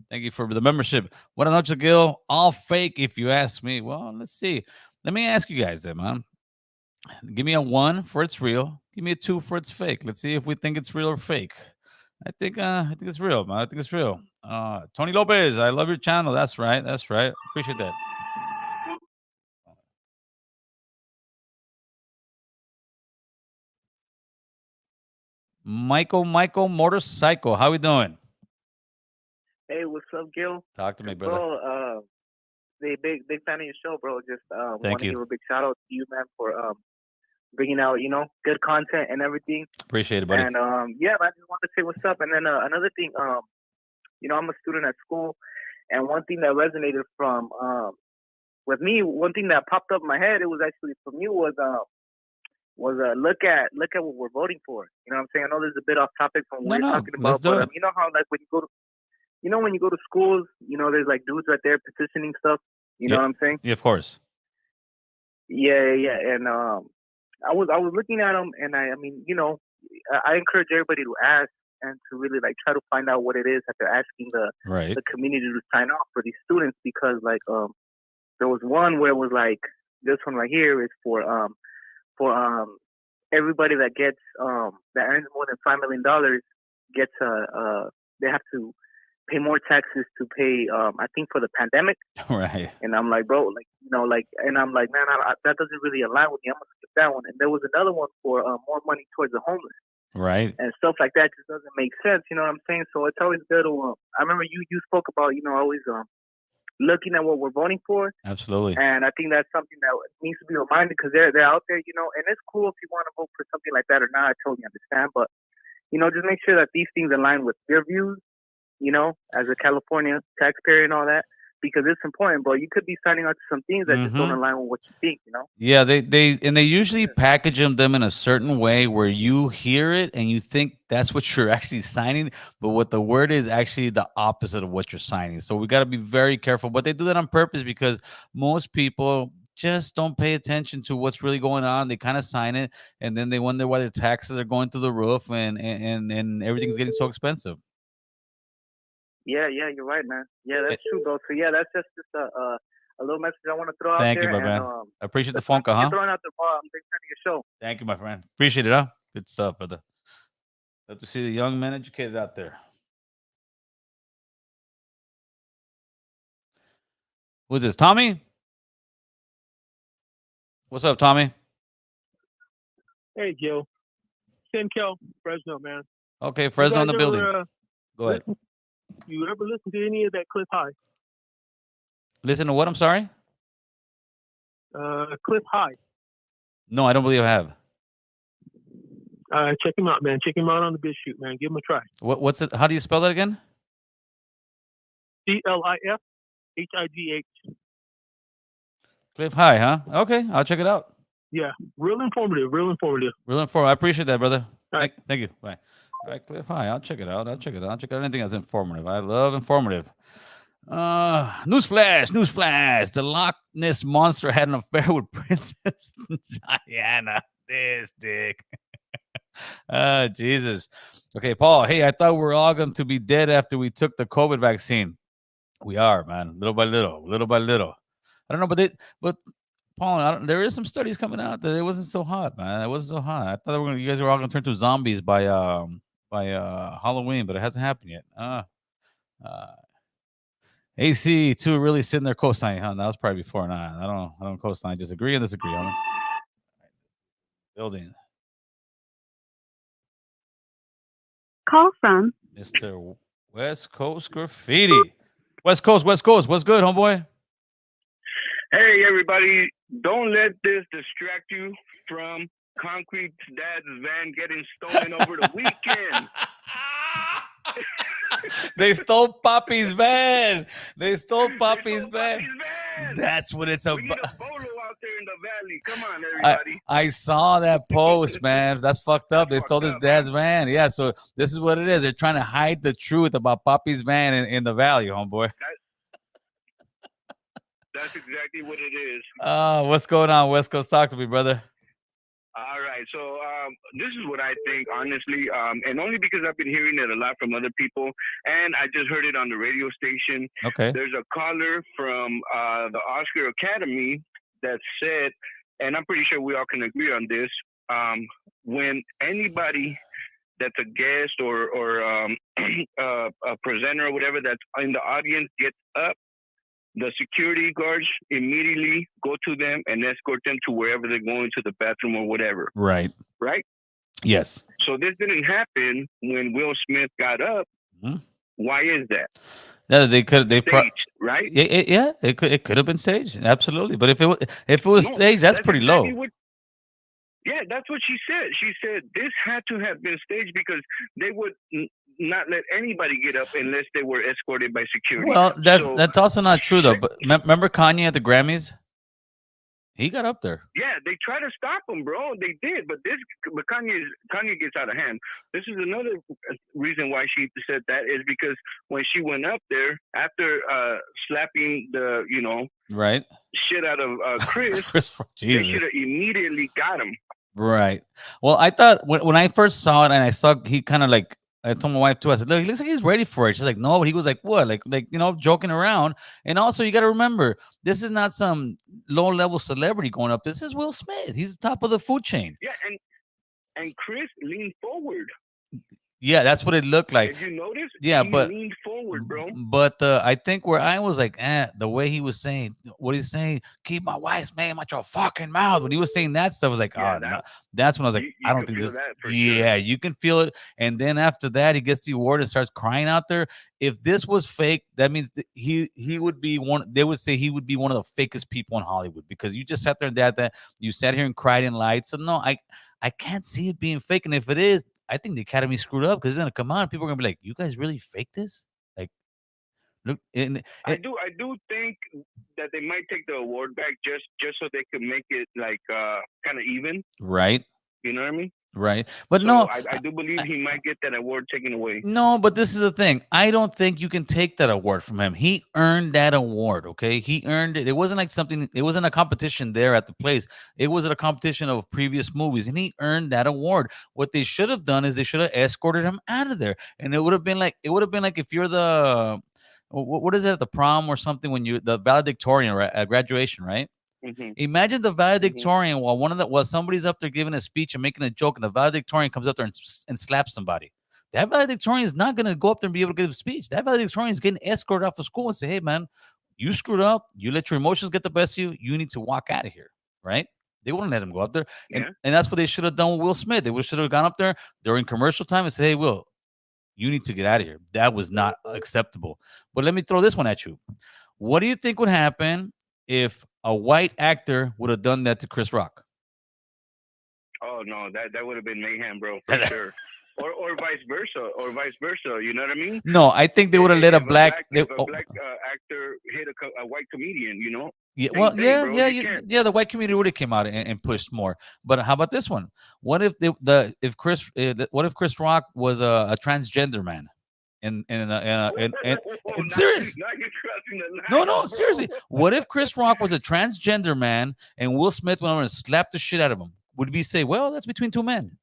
thank you for the membership. What a noche, Gil. All fake, if you ask me. Well, let's see. Let me ask you guys then, man. Give me a 1 for it's real. Give me a 2 for it's fake. Let's see if we think it's real or fake. I think it's real, man. I think it's real. Tony Lopez, I love your channel. That's right. Appreciate that. Michael Motorcycle. How we doing? Hey, what's up, Gil? Talk to me, brother. Bro, big fan of your show, bro. Just thank you. Give a big shout out to you, man, for bringing out, good content and everything. Appreciate it, buddy. And I just wanted to say what's up. And then another thing, I'm a student at school, and one thing that resonated from with me, one thing that popped up in my head, it was actually from you, was look at what we're voting for. You know what I'm saying? I know this is a bit off topic from what you're talking about, but you know how like when you go to schools, there's like dudes right there petitioning stuff. You know what I'm saying? Yeah, of course. Yeah. And I was looking at them, and I mean, I encourage everybody to ask and to really like try to find out what it is that they're asking Right. the community to sign off for these students, because like there was one where it was like, this one right here is for everybody that gets that earns more than $5 million gets they have to pay more taxes to pay I think for the pandemic. Right. And I'm like, bro, like, you know, like, and I'm like, man, that doesn't really align with me. I'm gonna skip that one. And there was another one for more money towards the homeless Right. and stuff like that. Just doesn't make sense. You know what I'm saying? So it's always good to. I remember you spoke about, you know, always looking at what we're voting for. Absolutely. And I think that's something that needs to be reminded, because they're out there, you know. And it's cool if you want to vote for something like that or not. I totally understand, but you know, just make sure that these things align with your views. You know, as a California taxpayer and all that, because it's important, bro. You could be signing up to some things that just don't align with what you think, you know? Yeah, they usually package them in a certain way where you hear it and you think that's what you're actually signing, but what the word is actually the opposite of what you're signing. So we got to be very careful. But they do that on purpose because most people just don't pay attention to what's really going on. They kind of sign it and then they wonder why their taxes are going through the roof and everything's getting so expensive. Yeah, you're right, man. Yeah, that's true, bro. So yeah, that's just a little message I want to throw out there. Thank you, my man. I appreciate the phone call, You're huh? throwing out the ball. I'm big fan of your show. Thank you, my friend. Appreciate it, huh? Good stuff, brother. Love to see the young men educated out there. Who's this? Tommy? What's up, Tommy? Hey, Joe. Tim Kel, Fresno, man. Okay, Fresno in the building. Go ahead. You ever listen to any of that Cliff High? Listen to what? I'm sorry? Cliff High. No, I don't believe I have. Check him out, man. Check him out on the Big Shoot, man. Give him a try. What's it? How do you spell that again? CLIFHIGH. Cliff High, huh? Okay, I'll check it out. Yeah, real informative. Real informative. I appreciate that, brother. All right. Thank you. Bye. All right, Cliff High. I'll check it out. I'll check out anything that's informative. I love informative. Newsflash. The Loch Ness Monster had an affair with Princess Diana. This dick. Jesus. Okay, Paul. Hey, I thought we were all going to be dead after we took the COVID vaccine. We are, man. Little by little. I don't know, but Paul, there is some studies coming out that it wasn't so hot, man. It wasn't so hot. I thought you guys were all going to turn to zombies by Halloween, but it hasn't happened yet. AC2 really sitting there co-signing, huh? That was probably before. Nah, I don't co-sign. I just agree and disagree, huh? Building. Call from Mr. West Coast Graffiti. West Coast. What's good, homeboy? Hey, everybody. Don't let this distract you from Concrete's dad's van getting stolen over the weekend. They stole Poppy's van. That's what it's about. We need a bolo out there in the valley. Come on, everybody. I saw that post, man. That's fucked up. They stole his dad's van. Yeah, so this is what it is. They're trying to hide the truth about Poppy's van in the valley, homeboy. That's exactly what it is. What's going on, West Coast? Talk to me, brother. All right. So this is what I think, honestly, and only because I've been hearing it a lot from other people, and I just heard it on the radio station. Okay. There's a caller from the Oscar Academy that said, and I'm pretty sure we all can agree on this, when anybody that's a guest or a presenter or whatever that's in the audience gets up, the security guards immediately go to them and escort them to wherever they're going, to the bathroom or whatever. Right. Yes. So this didn't happen when Will Smith got up. Mm-hmm. Why is that? Yeah, staged, right? Yeah, it could have been staged, absolutely. But if it was staged, that's pretty exactly low. That's what she said. She said this had to have been staged because they would not let anybody get up unless they were escorted by security. Well, that's also not true though. But remember Kanye at the Grammys? He got up there. Yeah, they tried to stop him, bro. They did, but Kanye gets out of hand. This is another reason why she said that is because when she went up there after slapping the right shit out of Chris, they should have immediately got him. Right. Well, I thought when I first saw it and I saw he kind of like I told my wife too. I said, "Look, he looks like he's ready for it." She's like, "No," but he was like, "What?" Like joking around. And also, you got to remember, this is not some low level celebrity going up. This is Will Smith. He's the top of the food chain. Yeah, and Chris leaned forward. Yeah, that's what it looked like. Did you notice? Yeah, He but leaned forward, bro. I think where I was like, the way he was saying what he's saying, keep my wife's name out your fucking mouth. When he was saying that stuff, I was like, Yeah, no. That's when I was like, you I don't could think feel this. that for Yeah, sure. you can feel it. And then after that, he gets the award and starts crying out there. If this was fake, that means he would be one. They would say he would be one of the fakest people in Hollywood because you just sat there and did that. You sat here and cried and lied. So no, I can't see it being fake. And if it is, I think the Academy screwed up because it's gonna come on. People are gonna be like, "You guys really fake this?" Like, look, I do think that they might take the award back just so they could make it like kind of even. right, You know what I mean? right. But So no, I do believe he might get that award taken away. no. But this is the thing. I don't think you can take that award from him. He earned that award. Okay, he earned it. It wasn't like something. It wasn't a competition there at the place. It was a competition of previous movies, and he earned that award. What they should have done is they should have escorted him out of there, and it would have been like if you're the what is it at the prom or something when you the valedictorian right, at graduation, right? Mm-hmm. Imagine the valedictorian while somebody's up there giving a speech and making a joke, and the valedictorian comes up there and slaps somebody. That valedictorian is not going to go up there and be able to give a speech. That valedictorian is getting escorted off of school and say, "Hey, man, you screwed up. You let your emotions get the best of you. You need to walk out of here." Right? They wouldn't let him go up there, and Yeah. and that's what they should have done with Will Smith. They should have gone up there during commercial time and said, "Hey, Will, you need to get out of here. That was not acceptable." But let me throw this one at you. What do you think would happen if a white actor would have done that to Chris Rock? Oh no, that would have been mayhem, bro, for sure. Or vice versa, You know what I mean? No, I think they would have let a black. If a black actor hit a white comedian, you know. Yeah, Same well, thing, yeah, bro. yeah, You can't. the white community would have came out and pushed more. But how about this one? What if what if Chris Rock was a transgender man? And serious. Now you're crossing the line, No, bro. seriously. What if Chris Rock was a transgender man and Will Smith went over and slapped the shit out of him? Would we say, well, that's between two men?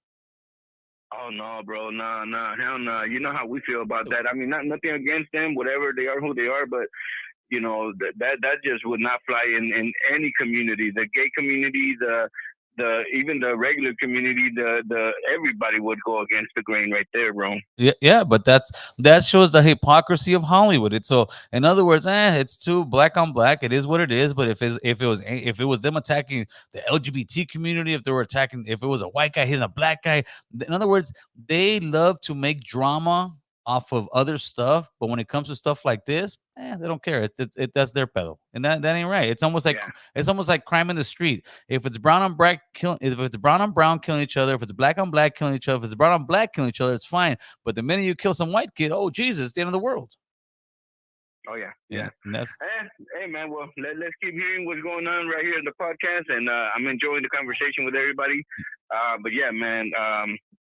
Oh no, bro, nah, hell no. You know how we feel about that. I mean, nothing against them, whatever they are, who they are, but you know that just would not fly in any community. The gay community, the even the regular community, the everybody would go against the grain right there, bro. Yeah, but that shows the hypocrisy of Hollywood. It's so, in other words, it's too black on black. It is what it is. But if it was them attacking the LGBT community, if it was a white guy hitting a black guy, in other words, they love to make drama off of other stuff. But when it comes to stuff like this, they don't care. That's their pedo, and that ain't right. It's almost like crime in the street. If it's brown on black if it's brown on brown killing each other, if it's black on black killing each other, if it's brown on black killing each other, it's fine. But the minute you kill some white kid, oh Jesus, it's the end of the world. Oh yeah. And that's Hey man, well let's keep hearing what's going on right here in the podcast, and I'm enjoying the conversation with everybody. But yeah, man,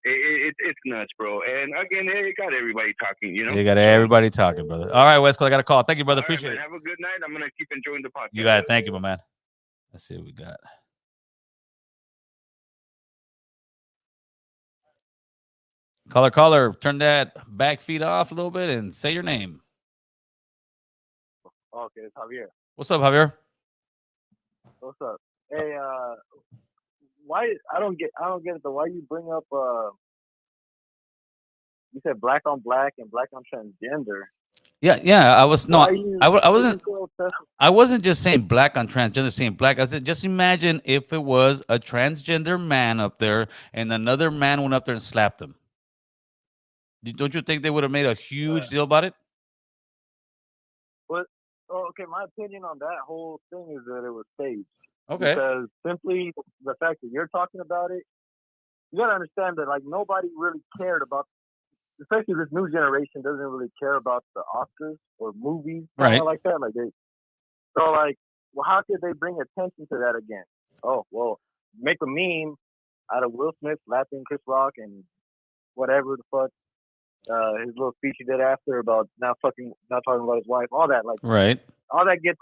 it's nuts, bro. And again, it got everybody talking. You know, you got everybody talking, brother. All right, Wesco, I got a call. Thank you, brother. Appreciate it. Have a good night. I'm gonna keep enjoying the podcast. You got it. Thank you, my man. Let's see what we got. Caller, turn that back feed off a little bit and say your name. Okay, it's Javier. What's up, Javier? What's up? Hey, why I don't get it though. Why you bring up you said black on black and black on transgender? Yeah. I wasn't just saying It's- black on transgender, saying black. I said just imagine if it was a transgender man up there and another man went up there and slapped him. Don't you think they would have made a huge deal about it? But okay, my opinion on that whole thing is that it was staged. Okay. Because simply the fact that you're talking about it, you gotta understand that like nobody really cared about, especially this new generation doesn't really care about the Oscars or movies, Right. like that. So well, how could they bring attention to that again? Oh, well, make a meme out of Will Smith slapping Chris Rock and whatever the fuck, his little speech he did after about not talking about his wife, all that, Right. all that gets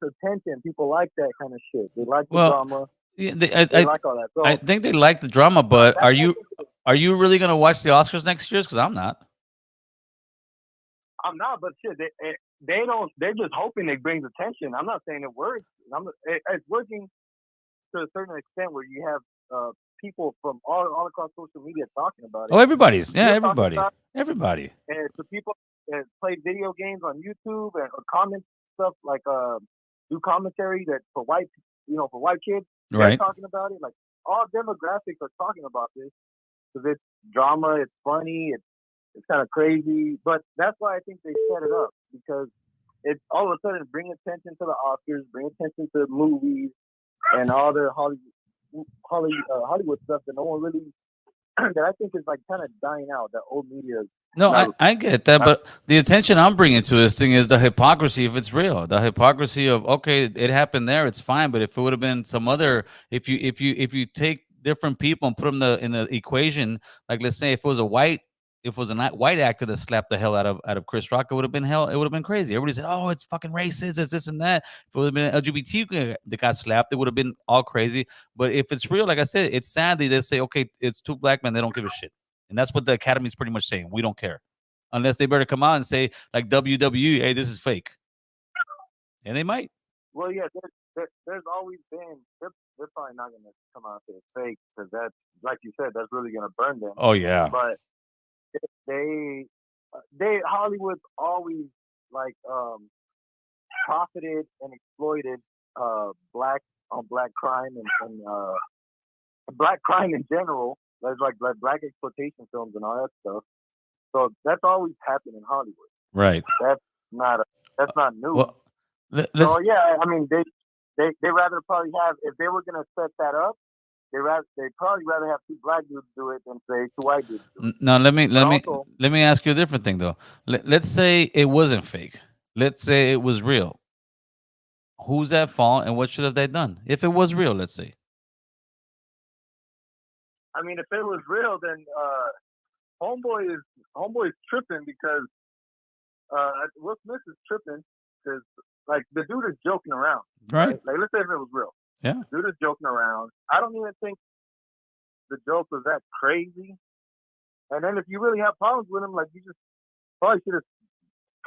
attention. People like that kind of shit. They like the Well, drama. Yeah, They like all that. So I think they like the drama, but are you really gonna watch the Oscars next year? Because I'm not. I'm not, but shit, they don't. They're just hoping it brings attention. I'm not saying it works. It's working to a certain extent where you have people from all across social media talking about it. Oh, everybody's You're talking everybody, about everybody. and to people that play video games on YouTube and or comment stuff like do commentary that for white for white kids. They're Right. talking about it. Like all demographics are talking about this because it's drama, it's funny, it's kind of crazy. But that's why I think they set it up because it's all of a sudden bring attention to the Oscars, bring attention to movies and all the Hollywood stuff that no one really that I think is like kind of dying out. That old media. No, not- I get that, but the attention I'm bringing to this thing is the hypocrisy. If it's real, the hypocrisy of okay, it happened there, it's fine. But if it would have been some other, if you take different people and put them in the equation, like let's say if it was if it was a white actor that slapped the hell out of Chris Rock, it would have been hell. It would have been crazy. Everybody said, "Oh, it's fucking racist. It's this and that." If it would have been LGBT that got slapped, it would have been all crazy. But if it's real, like I said, it's sadly they say, "Okay, it's two black men. They don't give a shit." And that's what the Academy is pretty much saying. We don't care. Unless they better come out and say, like WWE, hey, this is fake. And they might. Well, yeah, there's always been. They're probably not going to come out and say it's fake because that's, like you said, that's really going to burn them. Oh, yeah. But they Hollywood's always like profited and exploited black on black crime and black crime in general. There's like black exploitation films and all that stuff. So that's always happened in Hollywood. Right. That's not new. Well, so yeah, I mean they rather probably have, if they were gonna set that up, they probably rather have two black dudes do it than say two white dudes do it. Now let also, me ask you a different thing though. Let's say it wasn't fake. Let's say it was real. Who's at fault and what should have they done? If it was real, let's say. I mean, if it was real, then homeboy is tripping because Will Smith is tripping because like the dude is joking around. Right. Like let's say if it was real. Yeah. The dude is joking around. I don't even think the joke was that crazy. And then if you really have problems with him, like you just probably should have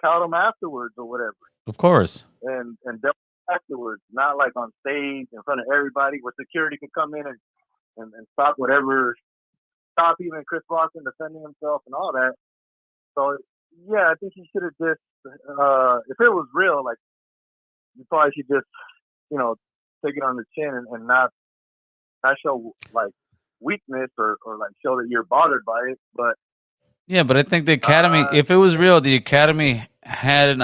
caught him afterwards or whatever. Of course. And dealt afterwards, not like on stage in front of everybody where security could come in and stop whatever, stop even Chris Rock from defending himself and all that. So yeah, I think he should have just, if it was real, like you probably should just, take it on the chin and not show like weakness or like show that you're bothered by it. But yeah, but I think the Academy, if it was real, the Academy had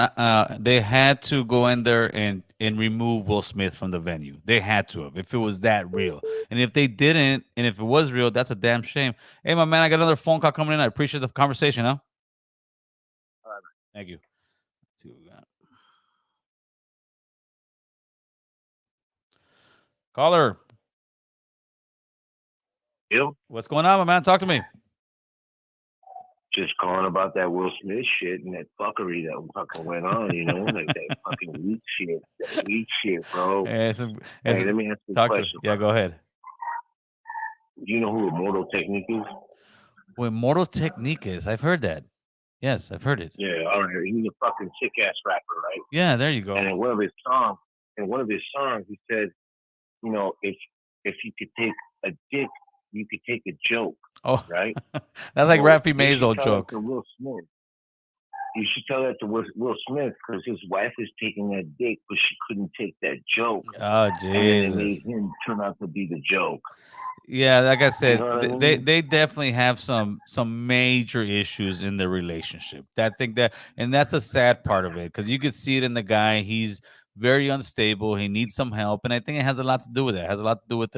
they had to go in there and remove Will Smith from the venue. They had to have, if it was that real. And if they didn't, and if it was real, that's a damn shame. Hey, my man, I got another phone call coming in. I appreciate the conversation, huh? Thank you. Caller. Bill? What's going on, my man? Talk to me. Just calling about that Will Smith shit and that fuckery that fucking went on, like that fucking weak shit, bro. Hey, let me ask you a question. Yeah, go ahead. Do you know who Immortal Technique is? Well, Immortal Technique is. I've heard that. Yes, I've heard it. Yeah, all right. He's a fucking sick ass rapper, right? Yeah, there you go. And in one of his songs, he said, if you could take a dick, you could take a joke. Oh, right. That's like Rafi May's old joke. Will Smith. You should tell that to Will Smith because his wife is taking that dick, but she couldn't take that joke. Oh, Jesus. And it made him turn out to be the joke. Yeah, like I said, I they definitely have some major issues in their relationship. And that's a sad part of it because you could see it in the guy. He's very unstable. He needs some help, and I think it has a lot to do with it. It has a lot to do with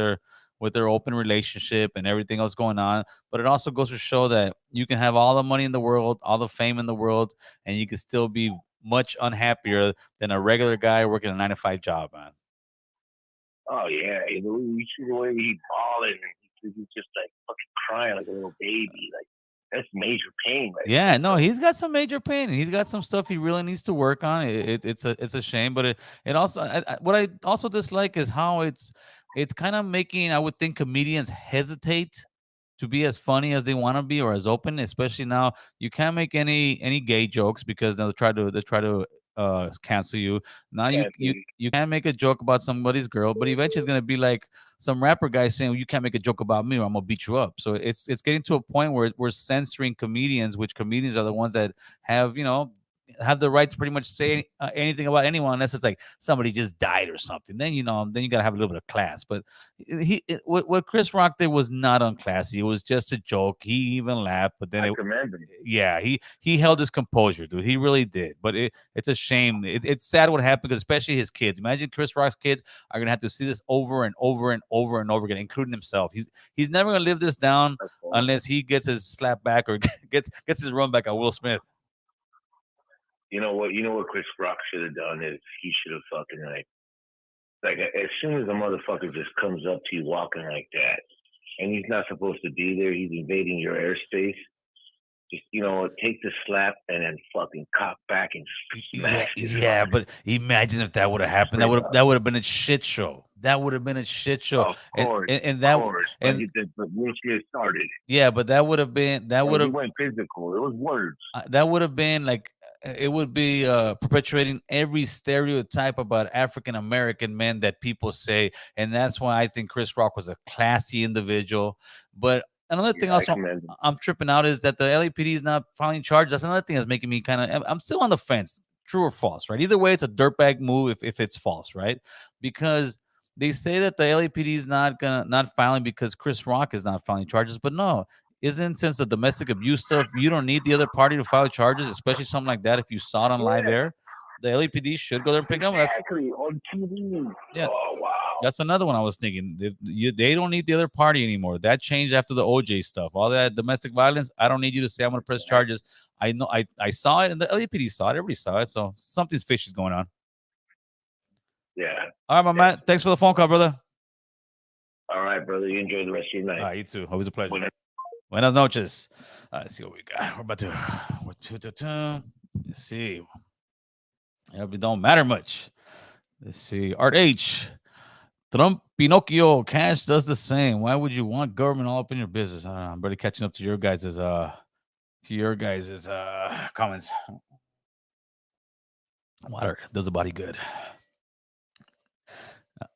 their open relationship and everything else going on. But it also goes to show that you can have all the money in the world, all the fame in the world, and you can still be much unhappier than a regular guy working a 9-to-5 job, man. Oh yeah, you see the way he's balling, and he's just like fucking crying like a little baby. Like that's major pain, right? Yeah, no, he's got some major pain, and he's got some stuff he really needs to work on. It's a shame, but it also what I also dislike is how it's it's kind of making, I would think, comedians hesitate to be as funny as they want to be or as open. Especially now, you can't make any gay jokes because they'll try to cancel you. Now you Yeah, you dude. you can't make a joke about somebody's girl, but eventually it's gonna be like some rapper guy saying, well, you can't make a joke about me or I'm gonna beat you up. So it's getting to a point where we're censoring comedians, which comedians are the ones that have have the right to pretty much say anything about anyone unless it's like somebody just died or something. Then you gotta have a little bit of class. But what Chris Rock did was not unclassy. It was just a joke. He even laughed, but then I commend him. yeah, he held his composure, dude. He really did. But it's a shame. It's sad what happened because especially his kids. Imagine Chris Rock's kids are gonna have to see this over and over and over and over again, including himself. He's never gonna live this down unless he gets his slap back or gets his run back on Will Smith. You know what? You know what Chris Rock should have done is he should have fucking like as soon as a motherfucker just comes up to you walking like that, and he's not supposed to be there, he's invading your airspace. Just take the slap and then fucking cock back and smash this. Yeah, but imagine if that would have happened. That would have been a shit show. That would have been a shit show. Of course, and that of course. But Will Smith started. yeah, but that would have been He went physical. It was words. that would have been like it would be perpetuating every stereotype about African American men that people say, and that's why I think Chris Rock was a classy individual. But another thing also I'm tripping out is that the LAPD is not filing charges. That's another thing that's making me I'm still on the fence, true or false, right? Either way, it's a dirtbag move if it's false, right? Because they say that the LAPD is not filing because Chris Rock is not filing charges, but no. Isn't since the domestic abuse stuff, you don't need the other party to file charges, especially something like that. If you saw it on live air, the LAPD should go there and pick them up. Exactly, on TV. Yeah. Oh, wow. That's another one I was thinking. They don't need the other party anymore. That changed after the OJ stuff. All that domestic violence. I don't need you to say I'm going to press charges. I know I saw it, and the LAPD saw it. Everybody saw it. So something's fishy going on. Yeah. All right, my man. Thanks for the phone call, brother. All right, brother. You enjoy the rest of your night. All right, you too. Always a pleasure. Buenas noches. Let's see what we got. We're about to. Let's see. It don't matter much. Let's see. Art H. Trump, Pinocchio, Cash does the same. Why would you want government all up in your business? I don't know. I'm barely catching up to your guys' comments. Water does the body good.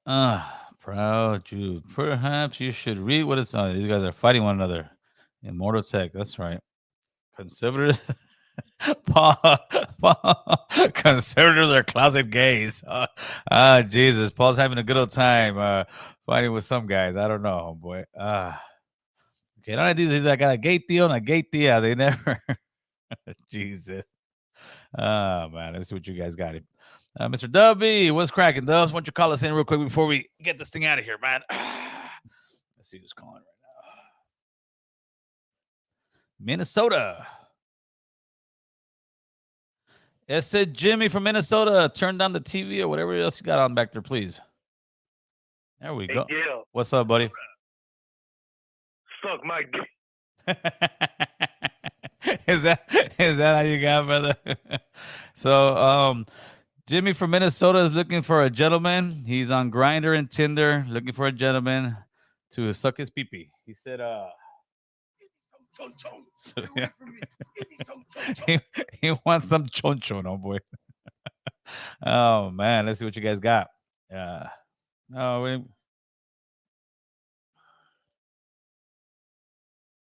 Proud Jew. Perhaps you should read what it's on. These guys are fighting one another. Immortal Tech. That's right. Conservatives. Conservatives are closet gays. Jesus. Paul's having a good old time fighting with some guys. I don't know, boy. Okay, none of these I got a gay tío and a gay tía. They never. Jesus. Oh, man. Let's see what you guys got. Mr. W, what's cracking, Dubs? Why don't you call us in real quick before we get this thing out of here, man? Let's see who's calling right now. Minnesota. It said Jimmy from Minnesota. Turn down the TV or whatever else you got on back there, please. There we go. Gil. What's up, buddy? Suck my dick. Is that how you got, brother? So, Jimmy from Minnesota is looking for a gentleman. He's on Grindr and Tinder, looking for a gentleman to suck his pee-pee. He said, so, yeah. he wants some choncho, no boy. Oh man, let's see what you guys got.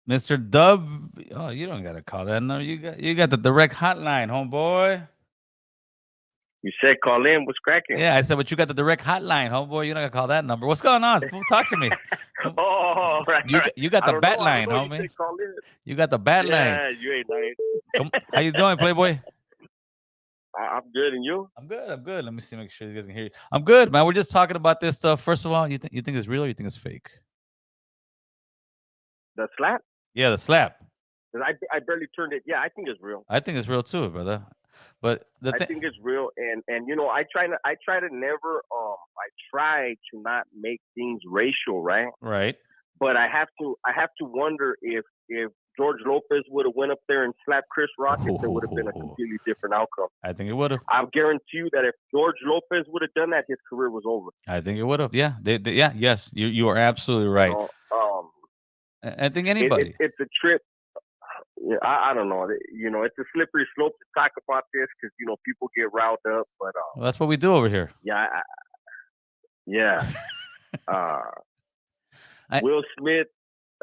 Mr. Dub. Oh, you don't gotta call that. No, you got the direct hotline, homeboy. You said call in. What's cracking? Yeah, I said, but you got the direct hotline, homeboy. You're not gonna call that number. What's going on? Talk to me. Oh, right. You got the bat line, homie. You got the bat line. Yeah, you ain't lying. How you doing, Playboy? I'm good, and you? I'm good. Let me see, make sure you guys can hear you. I'm good, man. We're just talking about this stuff. First of all, you think it's real or you think it's fake? The slap? Yeah, the slap. I barely turned it. Yeah, I think it's real. I think it's real too, brother. But I think it's real, and I try to never I try to not make things racial, right? Right. But I have to wonder if George Lopez would have went up there and slapped Chris Rock, if there would have been a completely different outcome. I think it would have. I guarantee you that if George Lopez would have done that, his career was over. I think it would have. Yeah. Yes. You are absolutely right. I think anybody. It's a trip. Yeah, I don't know. It's a slippery slope to talk about this because people get riled up. But Well, that's what we do over here. yeah, Will Smith.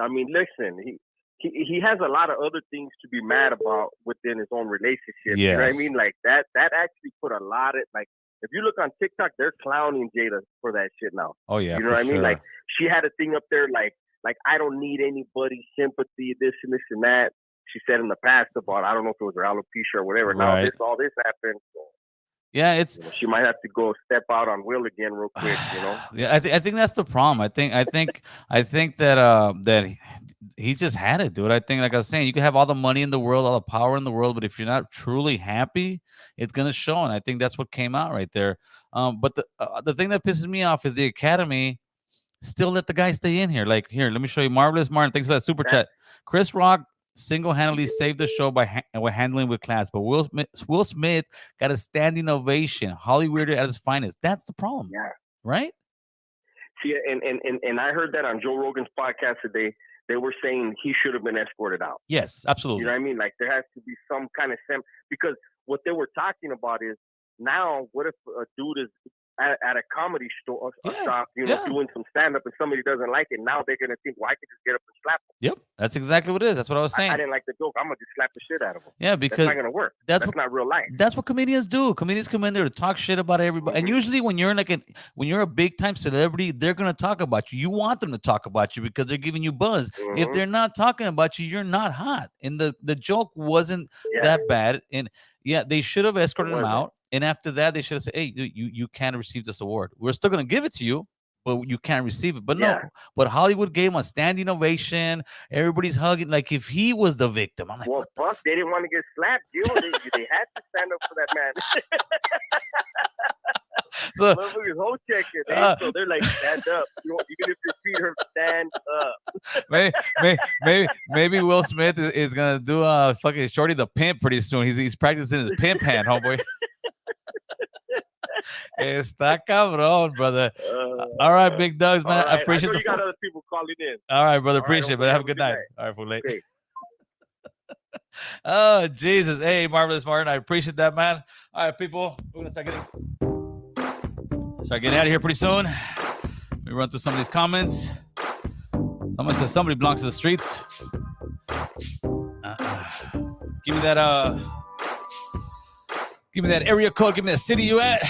I mean, listen, he has a lot of other things to be mad about within his own relationship. You know what I mean? Like that actually put a lot of if you look on TikTok, they're clowning Jada for that shit now. Oh yeah, you know what I mean? Like she had a thing up there like I don't need anybody's sympathy, this and this and that. She said in the past about I don't know if it was her alopecia or whatever. Right. Now all this happened. So, yeah, it's she might have to go step out on Will again real quick. Yeah, I think that's the problem. I think that he just had it, dude. I think, like I was saying, you can have all the money in the world, all the power in the world, but if you're not truly happy, it's gonna show. And I think that's what came out right there. But the thing that pisses me off is the Academy still let the guy stay in here. Like, here, let me show you. Marvelous Martin, thanks for that super chat. Chris Rock single-handedly saved the show by handling with class, but Will Smith got a standing ovation. Hollywood at his finest. That's the problem. Yeah. Right? See, and I heard that on Joe Rogan's podcast today. They were saying he should have been escorted out. Yes, absolutely. You know what I mean? Like there has to be some kind of because what they were talking about is now what if a dude is at a comedy store shop, doing some stand-up and somebody doesn't like it, now they're going to think, well, I could just get up and slap him. Yep, that's exactly what it is. That's what I was saying. I didn't like the joke. I'm going to just slap the shit out of him. Yeah, because that's not going to work. That's not real life. That's what comedians do. Comedians come in there to talk shit about everybody. And usually when you're when you're a big-time celebrity, they're going to talk about you. You want them to talk about you because they're giving you buzz. If they're not talking about you, you're not hot. And the joke wasn't that bad. And yeah, they should have escorted him out. And after that, they should have said, hey, you can't receive this award. We're still going to give it to you, but you can't receive it. But no, but Hollywood gave him a standing ovation. Everybody's hugging. Like if he was the victim. I'm like, well, fuck, they didn't want to get slapped, they had to stand up for that man. So, his whole check-in, so they're like, stand up. Even if your feet hurt, stand up. Maybe Will Smith is gonna do a fucking Shorty the Pimp pretty soon. He's practicing his pimp hand, homeboy. Está cabrón, brother. All right, Big Dogs, man. Right. I appreciate you got other people calling in. All right, brother. Appreciate it, but have a good night. All right, for late. Okay. Oh, Jesus. Hey, Marvelous Martin. I appreciate that, man. All right, people. We're going to start getting out of here pretty soon. Let me run through some of these comments. Someone says somebody belongs to the streets. Give me that area code. Give me that city you at.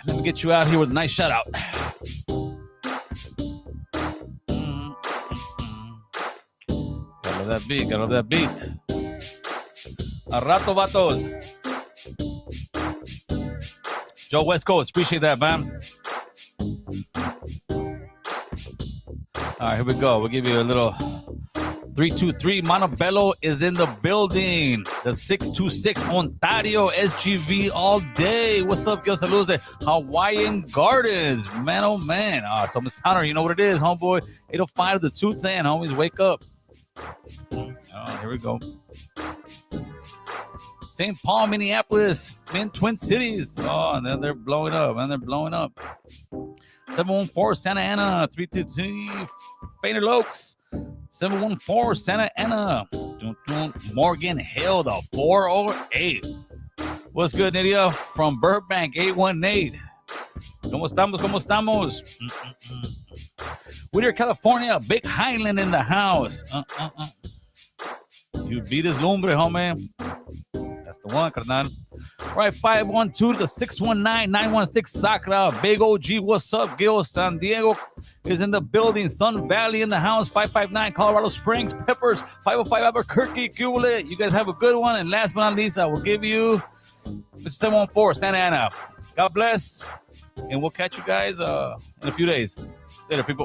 Let me get you out here with a nice shout out. Gotta love that beat. A rato vatos. Joe West Coast, appreciate that, man. All right, here we go. We'll give you a little 323. Montebello is in the building. The 626 Ontario SGV all day. What's up, yo? Saludos de Hawaiian Gardens. Man, oh man. So Miss Tanner, you know what it is, homeboy. 805 to the 210, homies. Wake up. Oh, here we go. St. Paul, Minneapolis, Twin Cities. Oh, and then they're blowing up, 714 Santa Ana, 322 Fainter Lokes, 714 Santa Ana, Morgan Hill, the 408. What's good, Nydia? From Burbank, 818. ¿Cómo estamos? Whittier, California, Big Highland in the house. You beat his lumbre, homie. That's the one, carnal. All right, 512 to the 619-916 Sakra. Big OG, what's up, Gil? San Diego is in the building. Sun Valley in the house. 559 Colorado Springs. Peppers. 505 Albuquerque. Cubole. You guys have a good one. And last but not least, I will give you Mr. 714 Santa Ana. God bless. And we'll catch you guys in a few days. Later, people.